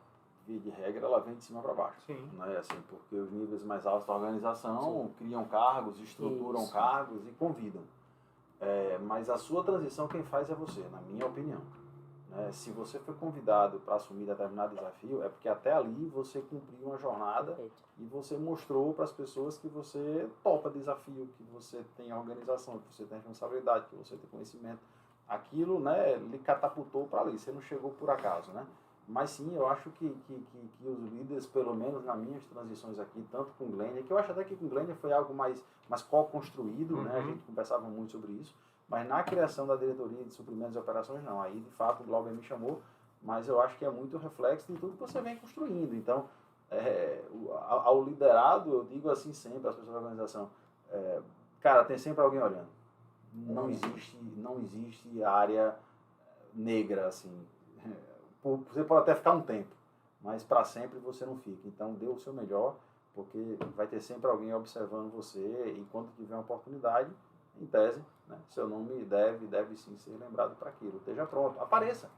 via de regra, ela vem de cima para baixo. Sim. Né? Assim, porque os níveis mais altos da organização criam cargos, estruturam cargos e convidam. Mas a sua transição quem faz é você, na minha opinião. Né? Se você foi convidado para assumir determinado desafio, é porque até ali você cumpriu uma jornada e você mostrou para as pessoas que você topa desafio, que você tem organização, que você tem responsabilidade, que você tem conhecimento. Aquilo, né, lhe catapultou para ali, você não chegou por acaso, né? Mas sim, eu acho que os líderes, pelo menos nas minhas transições aqui, tanto com Glênia, que eu acho até que com Glênia foi algo mais co-construído, né? A gente conversava muito sobre isso. Mas na criação da diretoria de suprimentos e operações, não. Aí, de fato, o Glauber me chamou, mas eu acho que é muito reflexo de tudo que você vem construindo. Então, ao liderado, eu digo assim sempre, às pessoas da organização, cara, tem sempre alguém olhando. Não existe área negra, assim. Você pode até ficar um tempo, mas para sempre você não fica. Então, dê o seu melhor, porque vai ter sempre alguém observando você e quando tiver uma oportunidade, em tese, né, seu nome deve sim ser lembrado para aquilo. Esteja pronto, apareça.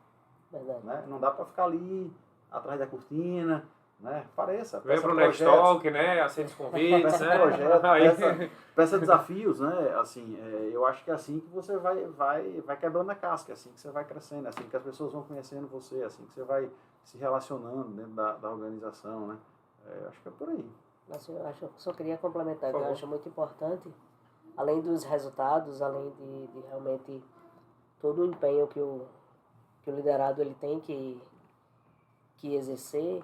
Verdade. Né? Não dá para ficar ali atrás da cortina, né? Apareça. Vem para o Next Talk, né? Aceita os convites, né? Projeto, peça desafios, né? Assim, eu acho que é assim que você vai quebrando a casca, é assim que você vai crescendo, é assim que as pessoas vão conhecendo você, é assim que você vai se relacionando dentro da organização, né? Eu acho que é por aí. Eu só queria complementar, que eu acho muito importante, além dos resultados, além de realmente todo o empenho que que o liderado ele tem que exercer,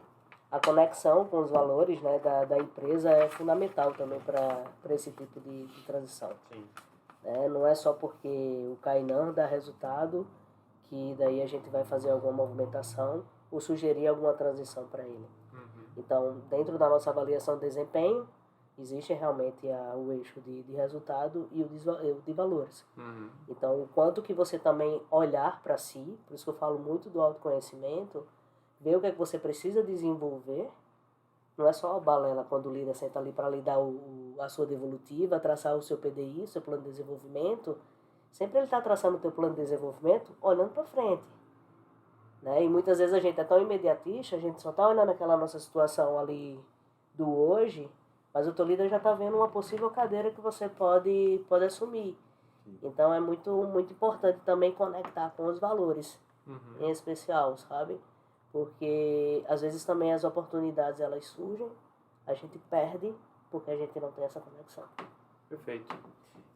a conexão com os valores, né, da empresa é fundamental também para esse tipo de transição. Sim. Não é só porque o Kainan dá resultado que daí a gente vai fazer alguma movimentação ou sugerir alguma transição para ele. Então, dentro da nossa avaliação de desempenho, existe realmente o eixo de resultado e o de valores. Então, o quanto que você também olhar para si, por isso que eu falo muito do autoconhecimento, ver o que é que você precisa desenvolver. Não é só a balela quando o líder senta ali para lhe dar a sua devolutiva, traçar o seu PDI, seu plano de desenvolvimento. Sempre ele está traçando o teu plano de desenvolvimento olhando para frente. Né? E muitas vezes a gente é tão imediatista, a gente só está olhando aquela nossa situação ali do hoje, mas o teu líder já está vendo uma possível cadeira que você pode assumir. Então é muito, muito importante também conectar com os valores, em especial, sabe? Porque às vezes também as oportunidades elas surgem, a gente perde porque a gente não tem essa conexão. Perfeito.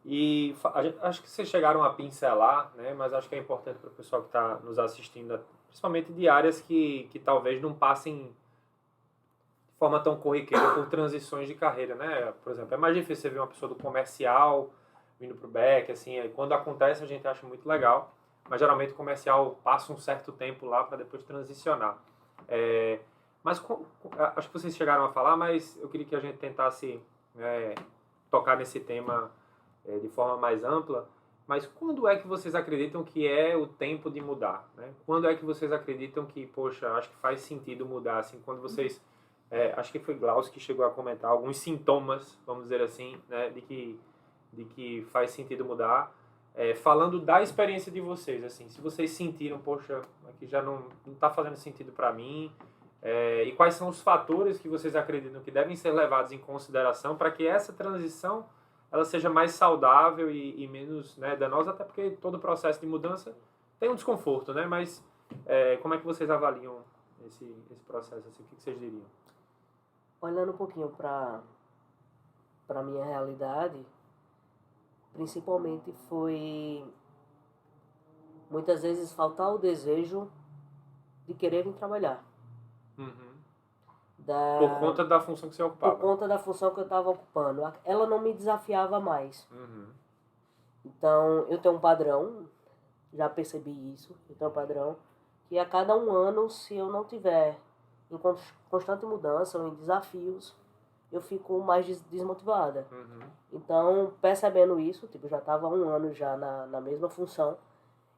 E acho que vocês chegaram a pincelar, né? Mas acho que é importante para o pessoal que está nos assistindo, principalmente de áreas que talvez não passem de forma tão corriqueira por transições de carreira, né? Por exemplo, é mais difícil você ver uma pessoa do comercial vindo para o back, assim, aí quando acontece a gente acha muito legal, mas geralmente o comercial passa um certo tempo lá para depois transicionar. Mas acho que vocês chegaram a falar, mas eu queria que a gente tentasse tocar nesse tema de forma mais ampla. Mas quando é que vocês acreditam que é o tempo de mudar? Né? Quando é que vocês acreditam que, poxa, acho que faz sentido mudar? Assim, quando vocês, acho que foi Glaucio que chegou a comentar alguns sintomas, vamos dizer assim, né, de que faz sentido mudar. Falando da experiência de vocês, assim, se vocês sentiram, poxa, aqui já não está fazendo sentido para mim, e quais são os fatores que vocês acreditam que devem ser levados em consideração para que essa transição ela seja mais saudável e menos, né, danosa, até porque todo processo de mudança tem um desconforto, né? Mas como é que vocês avaliam esse processo? Assim, o que vocês diriam? Olhando um pouquinho para a minha realidade, principalmente foi muitas vezes faltar o desejo de querer vir trabalhar. Por conta da função que você ocupava. Por conta da função que eu estava ocupando. Ela não me desafiava mais. Então, eu tenho um padrão, já percebi isso, eu tenho um padrão, que a cada 1 ano, se eu não tiver em constante mudança ou em desafios, eu fico mais desmotivada. Então, percebendo isso, tipo, já estava 1 ano já na mesma função,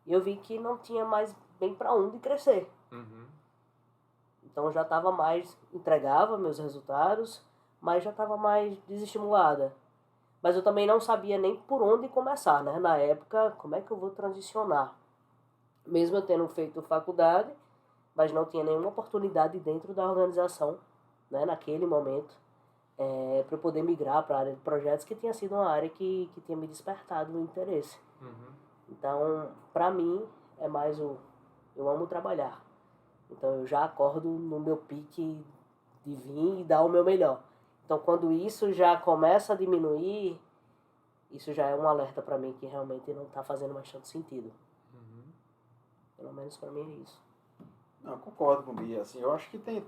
e eu vi que não tinha mais bem para onde crescer. Então, já estava mais, entregava meus resultados, mas já estava mais desestimulada. Mas eu também não sabia nem por onde começar, né? Na época, como é que eu vou transicionar? Mesmo eu tendo feito faculdade, mas não tinha nenhuma oportunidade dentro da organização, né? Naquele momento. Para eu poder migrar para a área de projetos, que tinha sido uma área que tinha me despertado o interesse. Então, para mim, é mais eu amo trabalhar. Então, eu já acordo no meu pique de vir e dar o meu melhor. Então, quando isso já começa a diminuir, isso já é um alerta para mim que realmente não está fazendo mais tanto sentido. Pelo menos para mim é isso. Não, eu concordo com o Bia. Assim, eu acho que tem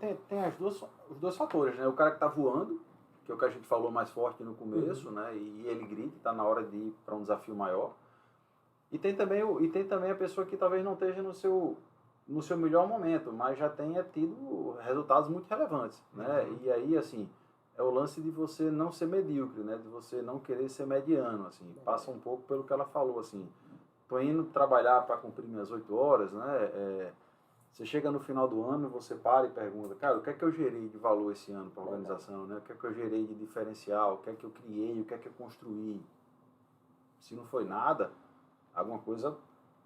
os dois fatores, né? O cara que está voando, que é o que a gente falou mais forte no começo, né? E ele grita, está na hora de ir para um desafio maior. E tem também a pessoa que talvez não esteja no seu melhor momento, mas já tenha tido resultados muito relevantes, né? E aí, assim, é o lance de você não ser medíocre, né? De você não querer ser mediano, assim. Passa um pouco pelo que ela falou, assim. Tô indo trabalhar para cumprir minhas 8 horas, né? Você chega no final do ano, você para e pergunta, cara, o que é que eu gerei de valor esse ano para a organização, né? O que é que eu gerei de diferencial, o que é que eu criei, o que é que eu construí? Se não foi nada, alguma coisa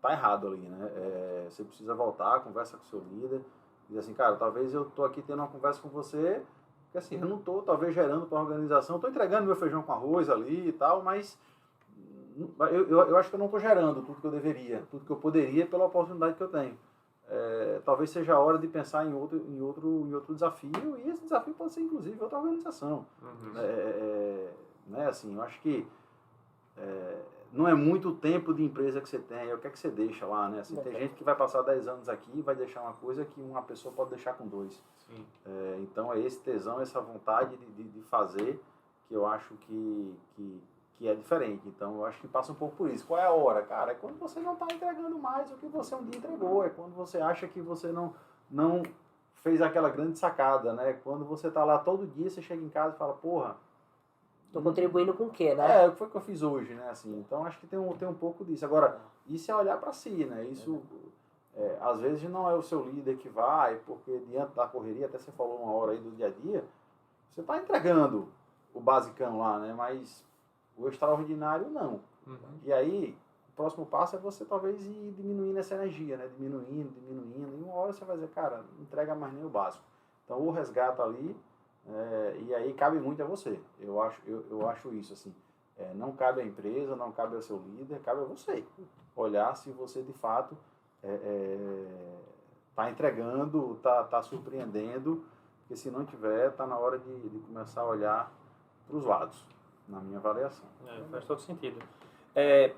tá errado ali, né? Você precisa voltar, conversa com o seu líder, diz assim, cara, talvez eu tô aqui tendo uma conversa com você, porque assim, eu não tô talvez gerando para a organização, tô entregando meu feijão com arroz ali e tal, mas eu acho que eu não tô gerando tudo que eu deveria, tudo que eu poderia pela oportunidade que eu tenho. Talvez seja a hora de pensar em outro desafio, e esse desafio pode ser inclusive outra organização. Né? Assim, eu acho que não é muito tempo de empresa que você tem, o que é que você deixa lá, né? Assim, tem gente que vai passar 10 anos aqui e vai deixar uma coisa que uma pessoa pode deixar com 2. Sim. Então é esse tesão, essa vontade de fazer que eu acho que é diferente. Então eu acho que passa um pouco por isso. Qual é a hora? Cara, é quando você não está entregando mais o que você um dia entregou, é quando você acha que você não fez aquela grande sacada, né? Quando você está lá todo dia, você chega em casa e fala, porra, Tô contribuindo com o quê, né? o que foi que eu fiz hoje, né? Assim, então acho que tem um pouco disso. Agora, isso é olhar para si, né? Isso, às vezes não é o seu líder que vai, porque diante da correria, até você falou uma hora aí do dia a dia, você está entregando o basicão lá, né? Mas o extraordinário não. Uhum. E aí, o próximo passo é você talvez ir diminuindo essa energia, né? Diminuindo. E uma hora você vai dizer, cara, não entrega mais nem o básico. Então, ou resgata ali, e aí cabe muito a você. Eu acho isso, assim. Não cabe à empresa, não cabe ao seu líder, cabe a você. Olhar se você, de fato, está entregando, está surpreendendo, porque se não tiver, está na hora de começar a olhar para os lados, na minha avaliação. Faz todo sentido.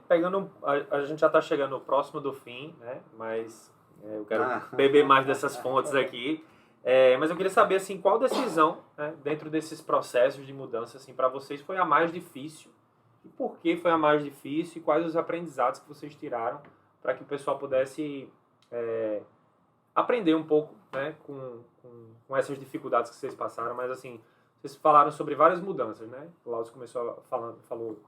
Pegando, a gente já está chegando próximo do fim, né? Mas eu quero beber mais dessas fontes aqui. Mas eu queria saber, assim, qual decisão, né, dentro desses processos de mudança, assim, para vocês foi a mais difícil? E por que foi a mais difícil? E quais os aprendizados que vocês tiraram para que o pessoal pudesse aprender um pouco, né, com essas dificuldades que vocês passaram? Mas, assim, vocês falaram sobre várias mudanças, né? O Lauro começou falou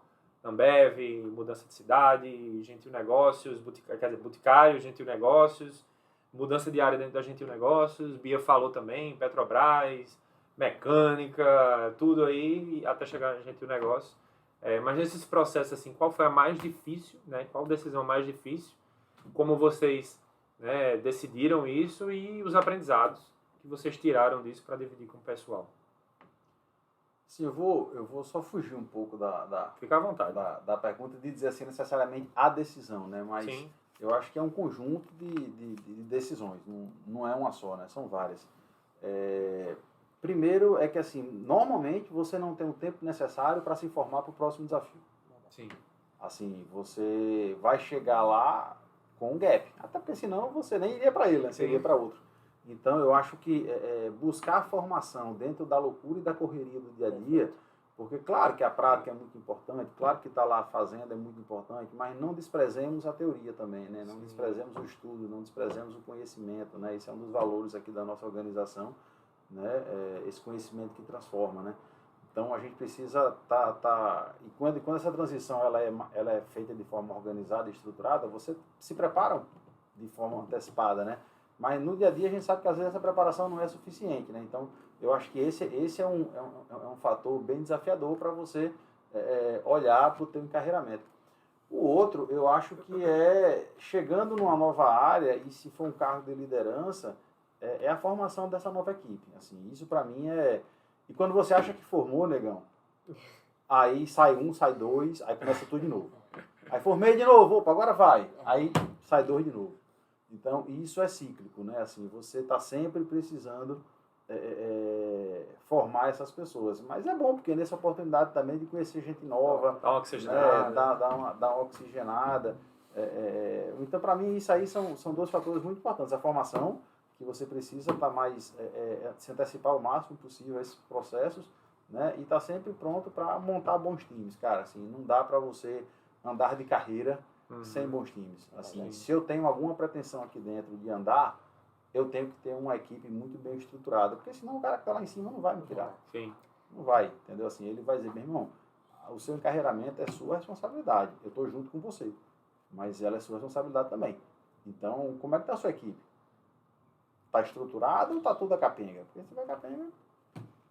Ambev, mudança de cidade, Gentil Negócios, Boticário, Gentil Negócios, mudança de área dentro da Gentil Negócios, Bia falou também, Petrobras, mecânica, tudo aí, até chegar a Gentil Negócios. Mas nesses processos, assim, qual foi a mais difícil, né? Qual decisão mais difícil? Como vocês, né, decidiram isso e os aprendizados que vocês tiraram disso para dividir com o pessoal? Sim, eu vou só fugir um pouco Fica à vontade. da pergunta de dizer assim necessariamente a decisão, né? Mas Sim. Eu acho que é um conjunto de decisões, não é uma só, né? São várias. Primeiro é que, assim, normalmente você não tem o tempo necessário para se formar para o próximo desafio. Sim. Assim, você vai chegar lá com um gap. Até porque senão você nem iria para ele, né? Você iria para outro. Então, eu acho que buscar a formação dentro da loucura e da correria do dia a dia, porque claro que a prática é muito importante, claro que estar lá fazendo é muito importante, mas não desprezemos a teoria também, né? Não desprezemos o estudo, não desprezemos o conhecimento, né? Esse é um dos valores aqui da nossa organização, né? Esse conhecimento que transforma, né? Então, a gente precisa e quando essa transição ela é feita de forma organizada e estruturada, você se prepara de forma antecipada, né? Mas no dia a dia a gente sabe que às vezes essa preparação não é suficiente, né? Então eu acho que esse é um fator bem desafiador para você olhar para o teu encarreiramento. O outro, eu acho que chegando numa nova área e se for um cargo de liderança, é a formação dessa nova equipe. Assim, isso para mim E quando você acha que formou, negão, aí sai um, sai dois, aí começa tudo de novo. Aí formei de novo, opa, agora vai. Aí sai dois de novo. Então, isso é cíclico, né? Assim, você está sempre precisando formar essas pessoas. Mas é bom, porque nessa oportunidade também de conhecer gente nova. Dá uma oxigenada. Dá uma oxigenada. Então, para mim, isso aí são dois fatores muito importantes. A formação, que você precisa estar mais, se antecipar o máximo possível a esses processos, né? E estar sempre pronto para montar bons times. Cara, assim, não dá para você andar de carreira sem bons times. Assim, se eu tenho alguma pretensão aqui dentro de andar, eu tenho que ter uma equipe muito bem estruturada, porque senão o cara que está lá em cima não vai me tirar. Sim. Não vai, entendeu? Assim, ele vai dizer, meu irmão, o seu encarreiramento é sua responsabilidade. Eu estou junto com você, mas ela é sua responsabilidade também. Então, como é que está a sua equipe? Está estruturado ou está tudo a capenga? Porque se vai capenga,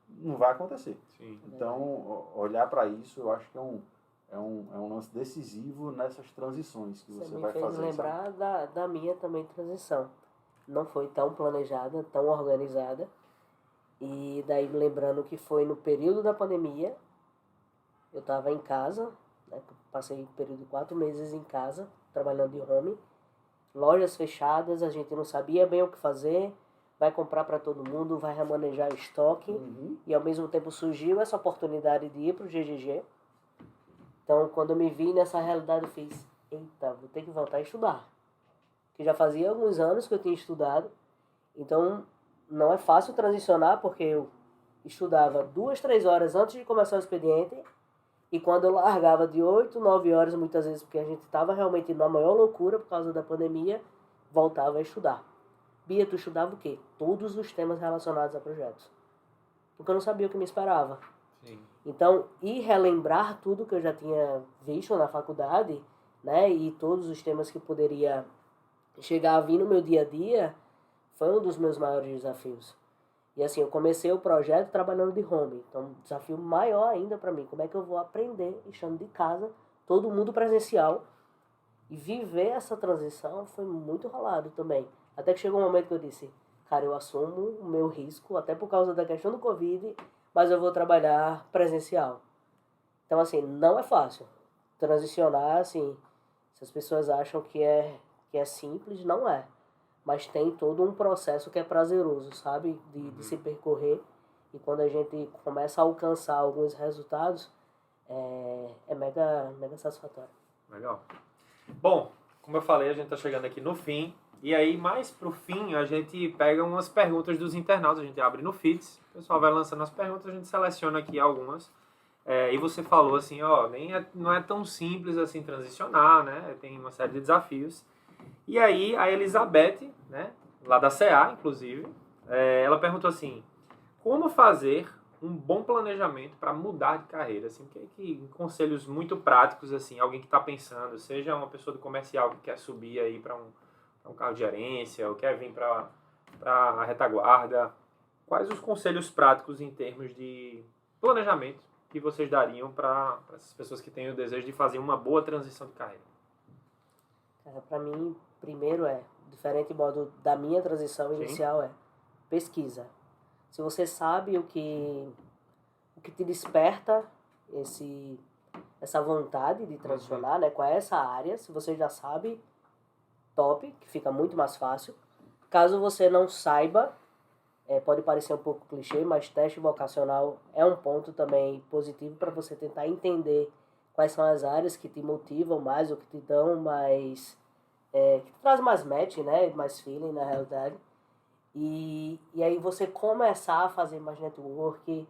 não vai acontecer. Sim. Então, olhar para isso, eu acho que é um lance decisivo nessas transições que você vai fazer. Você me fez lembrar da minha também transição. Não foi tão planejada, tão organizada. E daí, lembrando que foi no período da pandemia, eu estava em casa, né, passei um período de 4 meses em casa, trabalhando de home, lojas fechadas, a gente não sabia bem o que fazer, vai comprar para todo mundo, vai remanejar estoque, e ao mesmo tempo surgiu essa oportunidade de ir para o GGG, Então, quando eu me vi nessa realidade, eu fiz, eita, vou ter que voltar a estudar. Que já fazia alguns anos que eu tinha estudado, então não é fácil transicionar, porque eu estudava 2, 3 horas antes de começar o expediente, e quando eu largava de 8, 9 horas, muitas vezes, porque a gente estava realmente na maior loucura por causa da pandemia, voltava a estudar. Bia, tu estudava o quê? Todos os temas relacionados a projetos. Porque eu não sabia o que me esperava. Sim. Então, ir relembrar tudo que eu já tinha visto na faculdade, né, e todos os temas que poderia chegar a vir no meu dia a dia, foi um dos meus maiores desafios. E assim, eu comecei o projeto trabalhando de home. Então, um desafio maior ainda para mim. Como é que eu vou aprender estando de casa, todo mundo presencial, e viver essa transição foi muito rolado também. Até que chegou um momento que eu disse, cara, eu assumo o meu risco, até por causa da questão do Covid, mas eu vou trabalhar presencial. Então, assim, não é fácil. Transicionar, assim, se as pessoas acham que é simples, não é. Mas tem todo um processo que é prazeroso, sabe? De se percorrer. E quando a gente começa a alcançar alguns resultados, é mega, mega satisfatório. Legal. Bom, como eu falei, a gente está chegando aqui no fim. E aí, mais pro fim, a gente pega umas perguntas dos internautas, a gente abre no Feeds, o pessoal vai lançando as perguntas, a gente seleciona aqui algumas. E você falou assim, ó, não é tão simples assim transicionar, né? Tem uma série de desafios. E aí, a Elizabeth, né, lá da CA, inclusive, ela perguntou assim, como fazer um bom planejamento para mudar de carreira? Assim, conselhos muito práticos, assim, alguém que está pensando, seja uma pessoa do comercial que quer subir aí para um cargo de gerência, ou quer vir para a retaguarda. Quais os conselhos práticos em termos de planejamento que vocês dariam para essas pessoas que têm o desejo de fazer uma boa transição de carreira? Para mim, primeiro diferente modo da minha transição inicial, Sim. Pesquisa. Se você sabe o que te desperta essa vontade de transicionar, né? Qual é essa área, se você já sabe, top, que fica muito mais fácil. Caso você não saiba, pode parecer um pouco clichê, mas teste vocacional é um ponto também positivo para você tentar entender quais são as áreas que te motivam mais, ou que te dão mais, que te traz mais match, né? Mais feeling na realidade. E aí você começar a fazer mais network,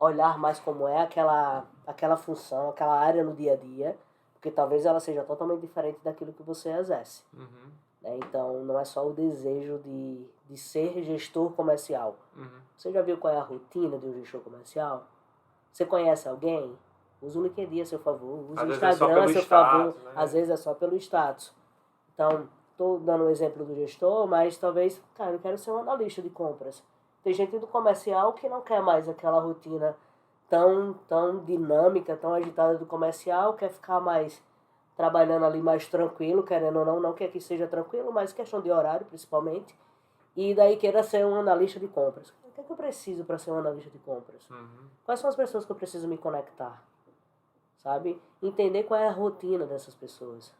olhar mais como é aquela função, aquela área no dia a dia, porque talvez ela seja totalmente diferente daquilo que você exerce. Uhum. Né? Então, não é só o desejo de ser gestor comercial. Uhum. Você já viu qual é a rotina de um gestor comercial? Você conhece alguém? Usa o LinkedIn a seu favor, usa o Instagram a seu favor. Né? Às vezes é só pelo status. Então, estou dando o exemplo do gestor, mas talvez, cara, eu quero ser um analista de compras. Tem gente do comercial que não quer mais aquela rotina tão dinâmica, tão agitada do comercial, quer ficar mais trabalhando ali mais tranquilo, querendo ou não, não que aqui seja tranquilo, mas questão de horário principalmente, e daí queira ser um analista de compras. O que é que eu preciso para ser um analista de compras? Uhum. Quais são as pessoas que eu preciso me conectar? Sabe? Entender qual é a rotina dessas pessoas.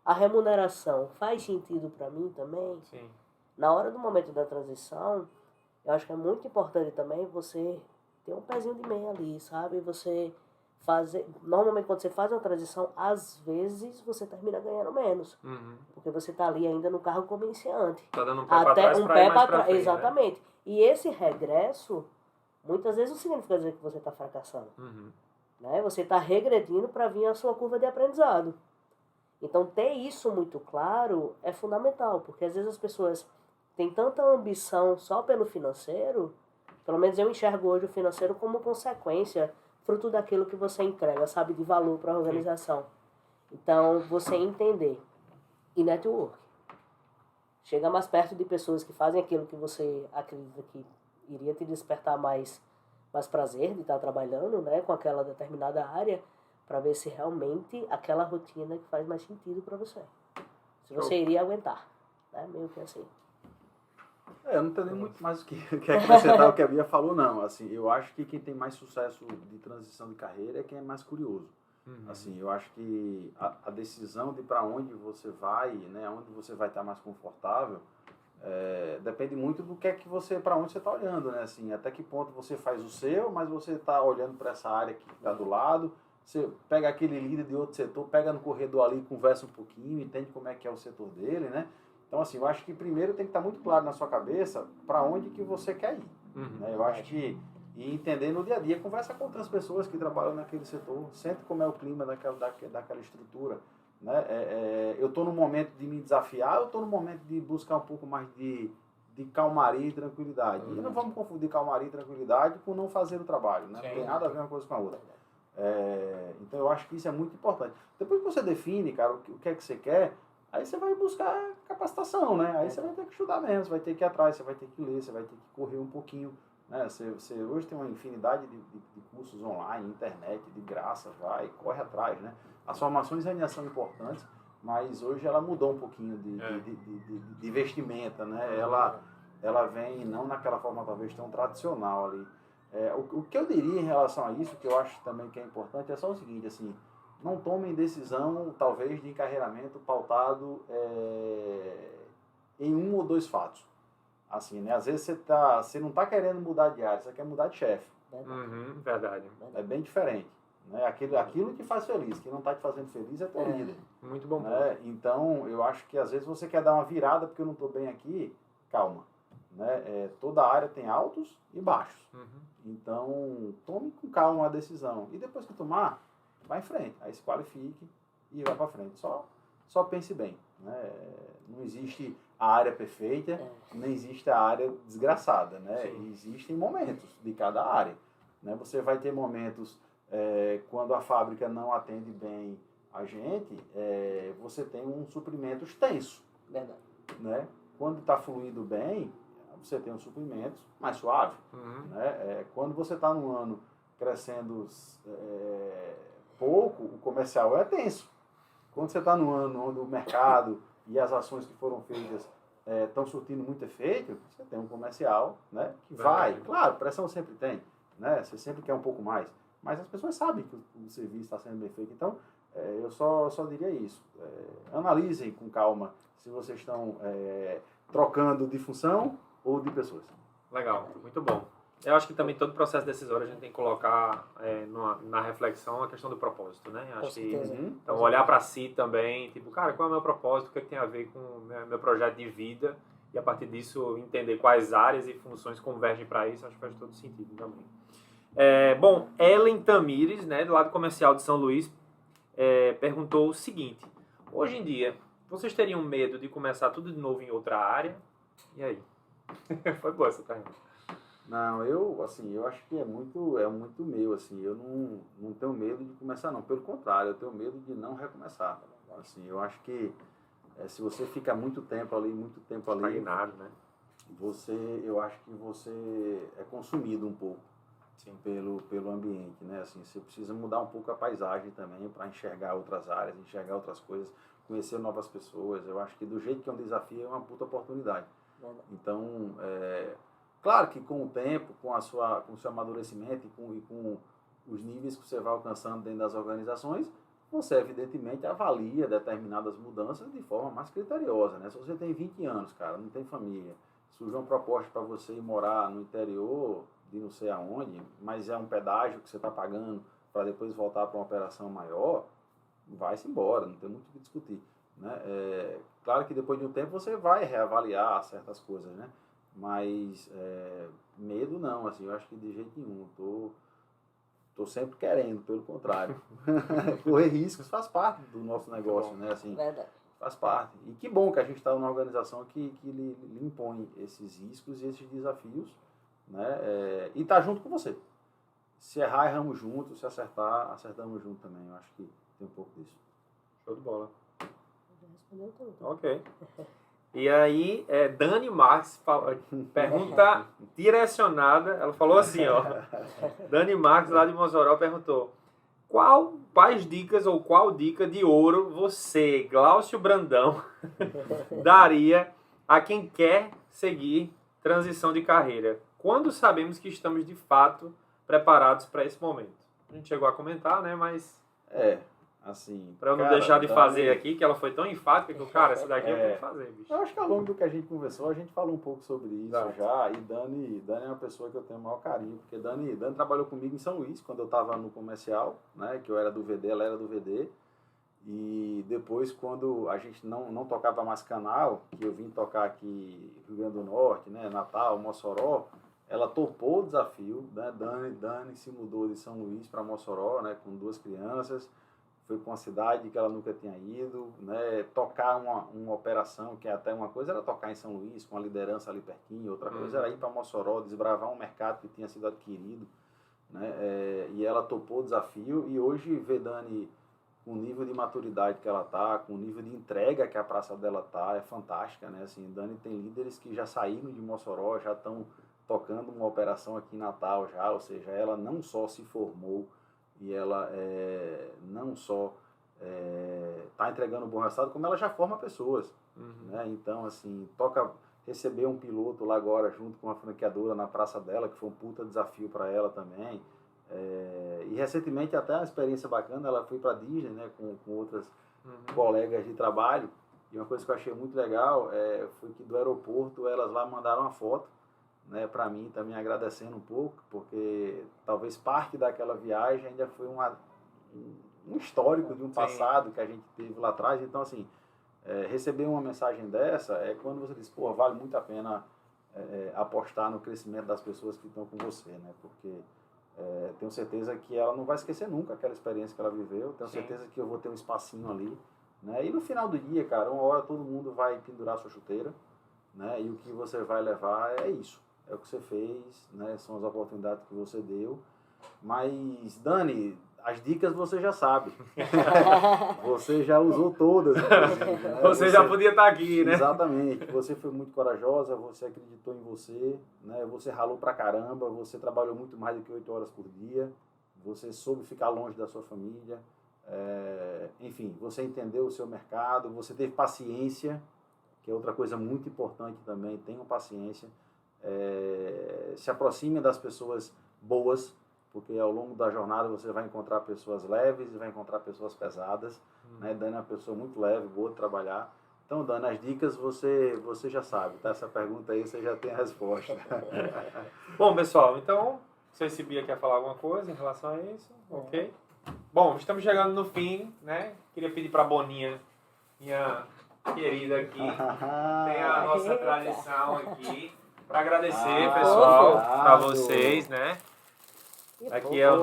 A remuneração faz sentido para mim também? Sim. Na hora do momento da transição, eu acho que é muito importante também você ter um pezinho de meia ali, sabe? Você fazer... Normalmente, quando você faz uma transição, às vezes você termina ganhando menos. Uhum. Porque você tá ali ainda no carro como iniciante. Tá dando um pé para trás para ir mais para frente. Exatamente. Né? E esse regresso, muitas vezes não significa dizer que você tá fracassando. Uhum. Né? Você tá regredindo para vir a sua curva de aprendizado. Então, ter isso muito claro é fundamental, porque às vezes as pessoas têm tanta ambição só pelo financeiro, pelo menos eu enxergo hoje o financeiro como consequência, fruto daquilo que você entrega, sabe, de valor para a organização. Então, você entender. E network. Chega mais perto de pessoas que fazem aquilo que você acredita que iria te despertar mais prazer de estar trabalhando, né, com aquela determinada área, para ver se realmente aquela rotina que faz mais sentido para você. Se você iria aguentar, né? Meio que assim. Eu não tenho nem muito mais o que acrescentar o que a Bia falou, não. Assim, eu acho que quem tem mais sucesso de transição de carreira é quem é mais curioso. Uhum. Assim, eu acho que a decisão de para onde você vai, né, onde você vai estar mais confortável, depende muito do que é que você, para onde você está olhando, né? Assim, até que ponto você faz o seu, mas você está olhando para essa área que está do lado. Você pega aquele líder de outro setor, pega no corredor ali, conversa um pouquinho, entende como é que é o setor dele, né? Então, assim, eu acho que primeiro tem que estar muito claro na sua cabeça para onde que você quer ir. Né? Eu acho que e entender no dia a dia, conversa com outras pessoas que trabalham naquele setor, sente como é o clima daquela estrutura. Né? Eu estou no momento de me desafiar, eu estou no momento de buscar um pouco mais de calmaria e tranquilidade. E não vamos confundir calmaria e tranquilidade com não fazer o trabalho. Né? Não tem nada a ver uma coisa com a outra. Então eu acho que isso é muito importante. Depois que você define, cara, o que é que você quer, aí você vai buscar capacitação, né? Aí você vai ter que estudar mesmo, você vai ter que ir atrás, você vai ter que ler, você vai ter que correr um pouquinho. Né? Você hoje tem uma infinidade de cursos online, internet, de graça, vai, corre atrás, né? As formações ainda são importantes, mas hoje ela mudou um pouquinho de vestimenta, né? Ela vem não naquela forma talvez tão tradicional ali. O que eu diria em relação a isso, que eu acho também que é importante, é só o seguinte, assim, não tomem decisão, talvez, de encarreiramento pautado em um ou dois fatos. Assim, né? Às vezes você não está querendo mudar de área, você quer mudar de chefe. Verdade. É bem diferente. Né? Aquilo que faz feliz, que não está te fazendo feliz é teu líder. Muito bom. Né? Então, eu acho que às vezes você quer dar uma virada porque eu não estou bem aqui, calma. Né? Toda área tem altos e baixos. Então, tome com calma a decisão. E depois que tomar, vai em frente. Aí se qualifique e vai para frente. Só pense bem. Né? Não existe a área perfeita, nem existe a área desgraçada. Né? Existem momentos de cada área. Né? Você vai ter momentos quando a fábrica não atende bem a gente, você tem um suprimento extenso. Verdade. Né? Quando está fluindo bem, você tem um suprimento mais suave. Né? Quando você está num ano crescendo pouco, o comercial é tenso. Quando você está num ano onde o mercado e as ações que foram feitas estão surtindo muito efeito, você tem um comercial, né, que vai. Claro, pressão sempre tem. Né? Você sempre quer um pouco mais. Mas as pessoas sabem que o serviço está sendo bem feito. Então, eu só diria isso. Analisem com calma se vocês estão trocando de função ou de pessoas. Legal, muito bom. Eu acho que também todo processo decisório a gente tem que colocar na reflexão a questão do propósito, né? Acho que, então, olhar para si também, tipo, cara, qual é o meu propósito, o que, tem a ver com o meu projeto de vida, e a partir disso entender quais áreas e funções convergem para isso, acho que faz todo sentido também. Bom, Ellen Tamires, né, do lado comercial de São Luís, perguntou o seguinte: hoje em dia, vocês teriam medo de começar tudo de novo em outra área? E aí? Foi boa essa pergunta. Não, eu acho que é muito meu, assim, eu não tenho medo de começar, não. Pelo contrário, eu tenho medo de não recomeçar. Assim, eu acho que se você fica muito tempo ali, estagnado, né? Eu acho que você é consumido um pouco. Sim. Pelo ambiente, né? Assim, você precisa mudar um pouco a paisagem também para enxergar outras áreas, enxergar outras coisas, conhecer novas pessoas. Eu acho que do jeito que é um desafio, é uma puta oportunidade. Então, claro que com o tempo, com o seu amadurecimento e com os níveis que você vai alcançando dentro das organizações, você evidentemente avalia determinadas mudanças de forma mais criteriosa, né? Se você tem 20 anos, cara, não tem família, surge uma proposta para você ir morar no interior de não sei aonde, mas é um pedágio que você está pagando para depois voltar para uma operação maior, vai-se embora, não tem muito o que discutir. Né? Claro que depois de um tempo você vai reavaliar certas coisas, né? Mas medo não, assim, eu acho que de jeito nenhum. Tô sempre querendo, pelo contrário. Correr riscos faz parte do nosso negócio, né? Assim, verdade. Faz parte. E que bom que a gente está numa organização que lhe impõe esses riscos e esses desafios, né? E tá junto com você. Se errar, erramos juntos, se acertar, acertamos junto também. Eu acho que tem um pouco disso. Show de bola. Respondeu tudo. Ok. E aí, Dani Marques pergunta direcionada, ela falou assim, ó. Dani Marques, lá de Mossoró, perguntou: quais dicas ou qual dica de ouro você, Glaucio Brandão, daria a quem quer seguir transição de carreira? Quando sabemos que estamos de fato preparados para esse momento? A gente chegou a comentar, né? Mas assim... Pra eu não cara, deixar de Dani, fazer aqui, que ela foi tão enfática que, cara, essa daqui eu tenho que fazer, bicho. Eu acho que ao longo do que a gente conversou, a gente falou um pouco sobre isso Exato. já. E Dani é uma pessoa que eu tenho o maior carinho, porque Dani trabalhou comigo em São Luís, quando eu estava no comercial, né? Que eu era do VD, ela era do VD. E depois, quando a gente não tocava mais canal, que eu vim tocar aqui Rio Grande do Norte, né? Natal, Mossoró, ela topou o desafio, né? Dani se mudou de São Luís para Mossoró, né? Com 2 crianças. Foi para uma cidade que ela nunca tinha ido, né? Tocar uma operação, que é até uma coisa era tocar em São Luís, com a liderança ali pertinho, outra coisa era ir para Mossoró, desbravar um mercado que tinha sido adquirido, né? E ela topou o desafio e hoje vê Dani com o nível de maturidade que ela tá, com o nível de entrega que a praça dela tá, é fantástica, né? Assim, Dani tem líderes que já saíram de Mossoró, já estão tocando uma operação aqui em Natal já, ou seja, ela não só se formou e ela não só está entregando um bom resultado, como ela já forma pessoas. Né? Então, assim, receber um piloto lá agora, junto com a franqueadora na praça dela, que foi um puta desafio para ela também. E recentemente, até uma experiência bacana, ela foi para Disney, né, com outras colegas de trabalho. E uma coisa que eu achei muito legal foi que do aeroporto elas lá mandaram uma foto, né, para mim também agradecendo um pouco, porque talvez parte daquela viagem ainda foi um histórico de um passado que a gente teve lá atrás. Então, assim, receber uma mensagem dessa é quando você diz, pô, vale muito a pena apostar no crescimento das pessoas que estão com você, né, porque tenho certeza que ela não vai esquecer nunca aquela experiência que ela viveu, tenho certeza que eu vou ter um espacinho ali, né, e no final do dia, cara, uma hora todo mundo vai pendurar sua chuteira, né, e o que você vai levar é isso. É o que você fez, né? São as oportunidades que você deu. Mas, Dani, as dicas você já sabe. Você já usou todas, inclusive, né? Você já podia estar aqui, né? Exatamente. Você foi muito corajosa, você acreditou em você, né? Você ralou pra caramba, você trabalhou muito mais do que 8 horas por dia, você soube ficar longe da sua família. Enfim, você entendeu o seu mercado, você teve paciência, que é outra coisa muito importante também, tenham paciência. Se aproxime das pessoas boas, porque ao longo da jornada você vai encontrar pessoas leves e vai encontrar pessoas pesadas, né? Dani é uma pessoa muito leve, boa de trabalhar. Então, Dani, as dicas você já sabe, tá? Essa pergunta aí você já tem a resposta. Bom, pessoal, então, não sei se Bia quer falar alguma coisa em relação a isso, ok? Bom, estamos chegando no fim, né? Queria pedir para a Boninha, minha querida aqui, tem a nossa tradição aqui, para agradecer, pessoal, para vocês, né? Aqui é o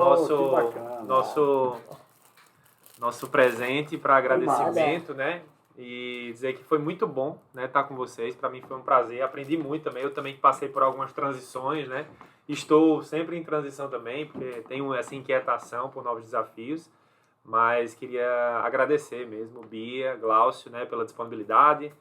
nosso presente para agradecimento, né? E dizer que foi muito bom, né, estar com vocês. Para mim foi um prazer, aprendi muito também. Eu também passei por algumas transições, né? Estou sempre em transição também, porque tenho essa inquietação por novos desafios. Mas queria agradecer mesmo, Bia, Glaucio, né, pela disponibilidade,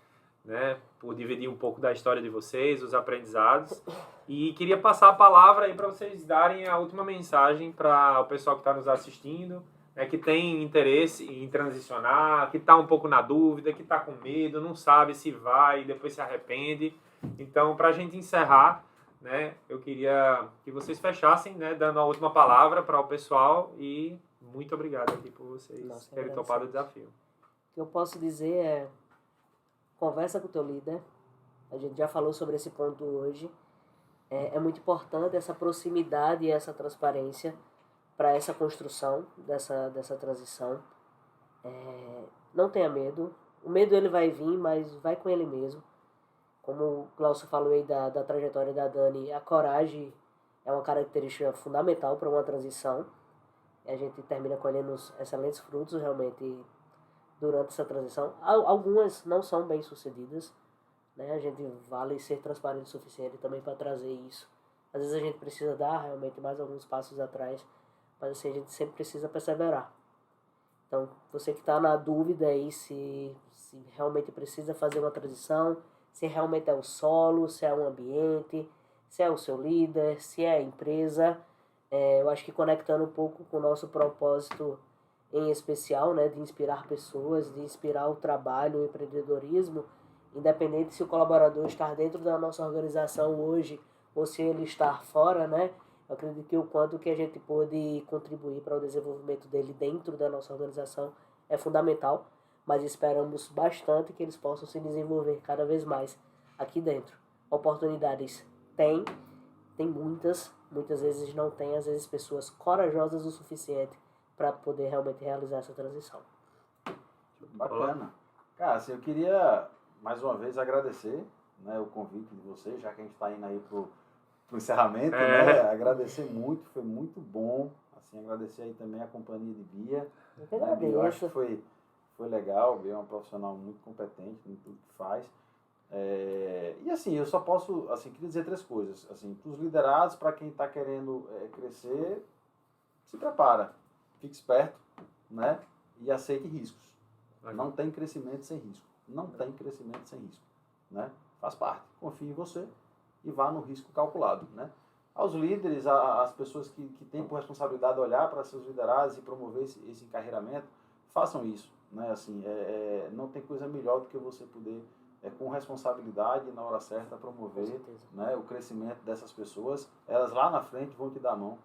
né, por dividir um pouco da história de vocês, os aprendizados. E queria passar a palavra aí para vocês darem a última mensagem para o pessoal que está nos assistindo, né, que tem interesse em transicionar, que está um pouco na dúvida, que está com medo, não sabe se vai e depois se arrepende. Então, para a gente encerrar, né, eu queria que vocês fechassem, né, dando a última palavra para o pessoal e muito obrigado aqui por vocês terem topado o desafio. O que eu posso dizer é, conversa com o teu líder. A gente já falou sobre esse ponto hoje. É muito importante essa proximidade e essa transparência para essa construção dessa transição. Não tenha medo. O medo ele vai vir, mas vai com ele mesmo. Como o Glaucio falou aí da trajetória da Dani, a coragem é uma característica fundamental para uma transição. E a gente termina colhendo excelentes frutos realmente durante essa transição. Algumas não são bem sucedidas, né? A gente vale ser transparente o suficiente também para trazer isso. Às vezes a gente precisa dar realmente mais alguns passos atrás, mas assim, a gente sempre precisa perseverar. Então, você que está na dúvida aí se realmente precisa fazer uma transição, se realmente é o solo, se é o ambiente, se é o seu líder, se é a empresa, eu acho que conectando um pouco com o nosso propósito em especial, né, de inspirar pessoas, de inspirar o trabalho, o empreendedorismo, independente se o colaborador está dentro da nossa organização hoje ou se ele está fora, né, eu acredito que o quanto que a gente pode contribuir para o desenvolvimento dele dentro da nossa organização é fundamental, mas esperamos bastante que eles possam se desenvolver cada vez mais aqui dentro. Oportunidades tem muitas vezes não tem, às vezes pessoas corajosas o suficiente para poder realmente realizar essa transição. Bacana. Cara, assim, eu queria mais uma vez agradecer, né, o convite de vocês, já que a gente está indo aí pro encerramento, né? Agradecer muito, foi muito bom. Assim, agradecer aí também a companhia de Bia. Eu que agradeço. Eu acho que foi legal, Bia é uma profissional muito competente em tudo que faz. E assim, eu só posso, assim, queria dizer 3 coisas. Assim, para os liderados, para quem está querendo crescer, se prepara, fique esperto, né? E aceite riscos. Não tem crescimento sem risco. Não tem crescimento sem risco, né? Faz parte. Confie em você e vá no risco calculado, né? Aos líderes, às pessoas que têm por responsabilidade olhar para seus liderados e promover esse encarreiramento, façam isso, né? Assim, não tem coisa melhor do que você poder, com responsabilidade e na hora certa, promover, né, o crescimento dessas pessoas. Elas lá na frente vão te dar a mão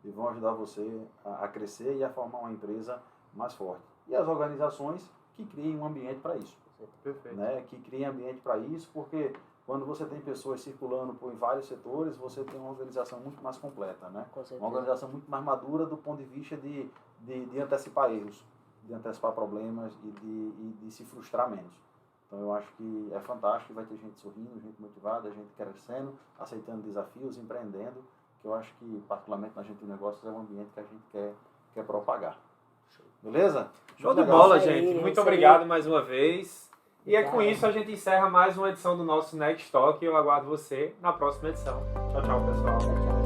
e vão ajudar você a crescer e a formar uma empresa mais forte. E as organizações que criem um ambiente para isso. Perfeito. Né? Que criem ambiente para isso, porque quando você tem pessoas circulando por vários setores, você tem uma organização muito mais completa, né? Uma organização muito mais madura do ponto de vista de antecipar erros, de antecipar problemas e de se frustrar menos. Então eu acho que é fantástico, vai ter gente sorrindo, gente motivada, gente crescendo, aceitando desafios, empreendendo, que eu acho que, particularmente na Gente de Negócios, é um ambiente que a gente quer propagar. Beleza? Show de bola, gente. Muito obrigado mais uma vez. E com isso a gente encerra mais uma edição do nosso Next Talk. Eu aguardo você na próxima edição. Tchau, tchau, pessoal. Tchau.